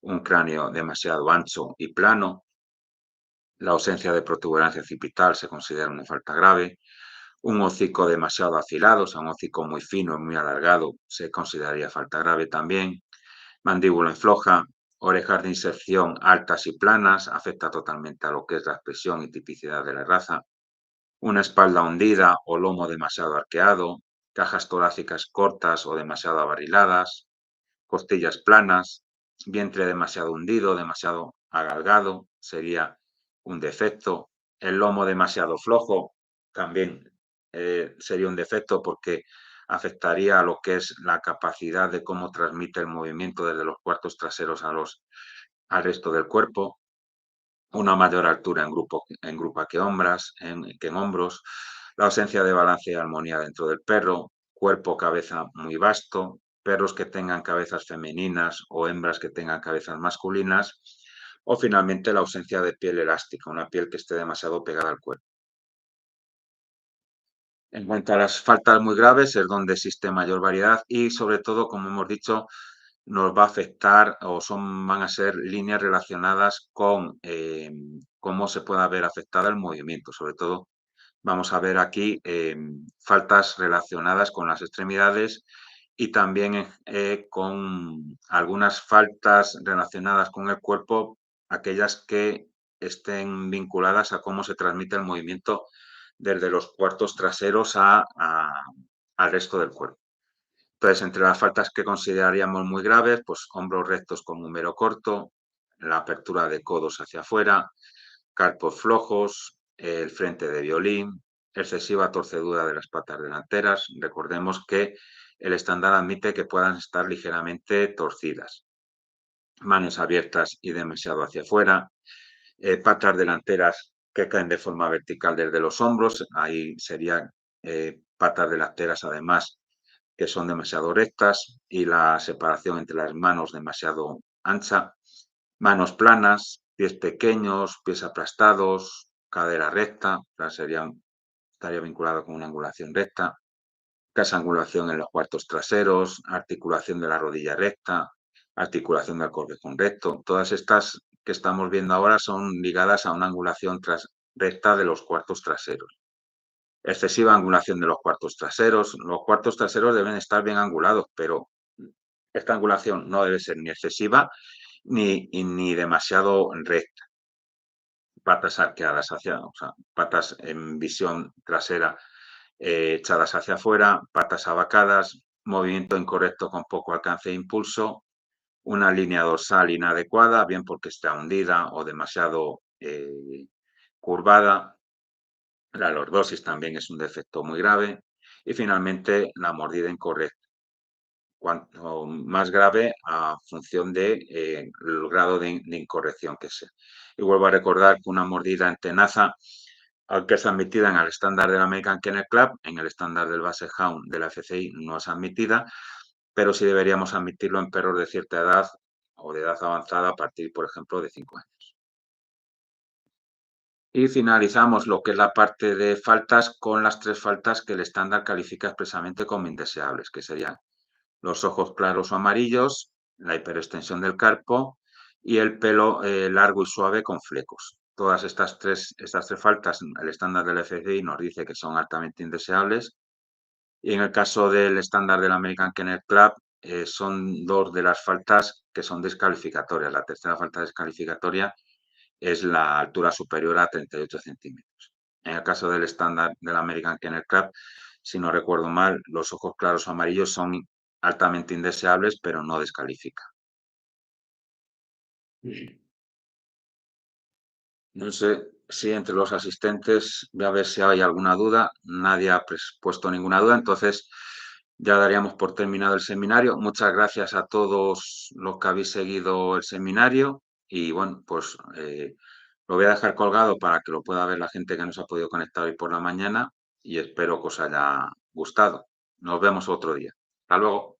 un cráneo demasiado ancho y plano. La ausencia de protuberancia occipital se considera una falta grave. Un hocico demasiado afilado, o sea, un hocico muy fino, muy alargado, se consideraría falta grave también. Mandíbula floja, orejas de inserción altas y planas, afecta totalmente a lo que es la expresión y tipicidad de la raza. Una espalda hundida o lomo demasiado arqueado, cajas torácicas cortas o demasiado abarriladas, costillas planas, vientre demasiado hundido, demasiado alargado, sería un defecto. El lomo demasiado flojo también sería un defecto porque afectaría a lo que es la capacidad de cómo transmite el movimiento desde los cuartos traseros al resto del cuerpo. Una mayor altura en grupa que en hombros, la ausencia de balance y armonía dentro del perro, cuerpo, cabeza muy vasto, perros que tengan cabezas femeninas o hembras que tengan cabezas masculinas, o finalmente la ausencia de piel elástica, una piel que esté demasiado pegada al cuerpo. En cuanto a las faltas muy graves, es donde existe mayor variedad y, sobre todo, como hemos dicho, nos va a afectar o van a ser líneas relacionadas con cómo se pueda ver afectada el movimiento. Sobre todo, vamos a ver aquí faltas relacionadas con las extremidades y también con algunas faltas relacionadas con el cuerpo, aquellas que estén vinculadas a cómo se transmite el movimiento desde los cuartos traseros al resto del cuerpo. Entonces, entre las faltas que consideraríamos muy graves, pues hombros rectos con número corto, la apertura de codos hacia afuera, carpos flojos, el frente de violín, excesiva torcedura de las patas delanteras. Recordemos que el estándar admite que puedan estar ligeramente torcidas. Manos abiertas y demasiado hacia afuera. Patas delanteras que caen de forma vertical desde los hombros. Ahí serían patas delanteras, además, que son demasiado rectas y la separación entre las manos demasiado ancha. Manos planas, pies pequeños, pies aplastados, cadera recta, estaría vinculado con una angulación recta, escasa angulación en los cuartos traseros, articulación de la rodilla recta, articulación del corvejón recto. Todas estas que estamos viendo ahora son ligadas a una angulación recta de los cuartos traseros. Excesiva angulación de los cuartos traseros. Los cuartos traseros deben estar bien angulados, pero esta angulación no debe ser ni excesiva ni demasiado recta. Patas arqueadas patas en visión trasera echadas hacia afuera, patas abacadas, movimiento incorrecto con poco alcance e impulso, una línea dorsal inadecuada, bien porque está hundida o demasiado curvada. La lordosis también es un defecto muy grave. Y finalmente, la mordida incorrecta. Cuanto más grave a función del grado de incorrección que sea. Y vuelvo a recordar que una mordida en tenaza, aunque es admitida en el estándar del American Kennel Club, en el estándar del Basset Hound de la FCI no es admitida, pero sí deberíamos admitirlo en perros de cierta edad o de edad avanzada a partir, por ejemplo, de 5 años. Y finalizamos lo que es la parte de faltas con las 3 faltas que el estándar califica expresamente como indeseables, que serían los ojos claros o amarillos, la hiperextensión del carpo y el pelo largo y suave con flecos. Todas estas tres faltas, el estándar del FCI nos dice que son altamente indeseables, y en el caso del estándar del American Kennel Club son 2 de las faltas que son descalificatorias. La tercera falta descalificatoria es la altura superior a 38 centímetros. En el caso del estándar del American Kennel Club, si no recuerdo mal, los ojos claros o amarillos son altamente indeseables, pero no descalifica. No sé si entre los asistentes, voy a ver si hay alguna duda. Nadie ha puesto ninguna duda, entonces ya daríamos por terminado el seminario. Muchas gracias a todos los que habéis seguido el seminario y bueno, pues lo voy a dejar colgado para que lo pueda ver la gente que nos ha podido conectar hoy por la mañana y espero que os haya gustado. Nos vemos otro día. Hasta luego.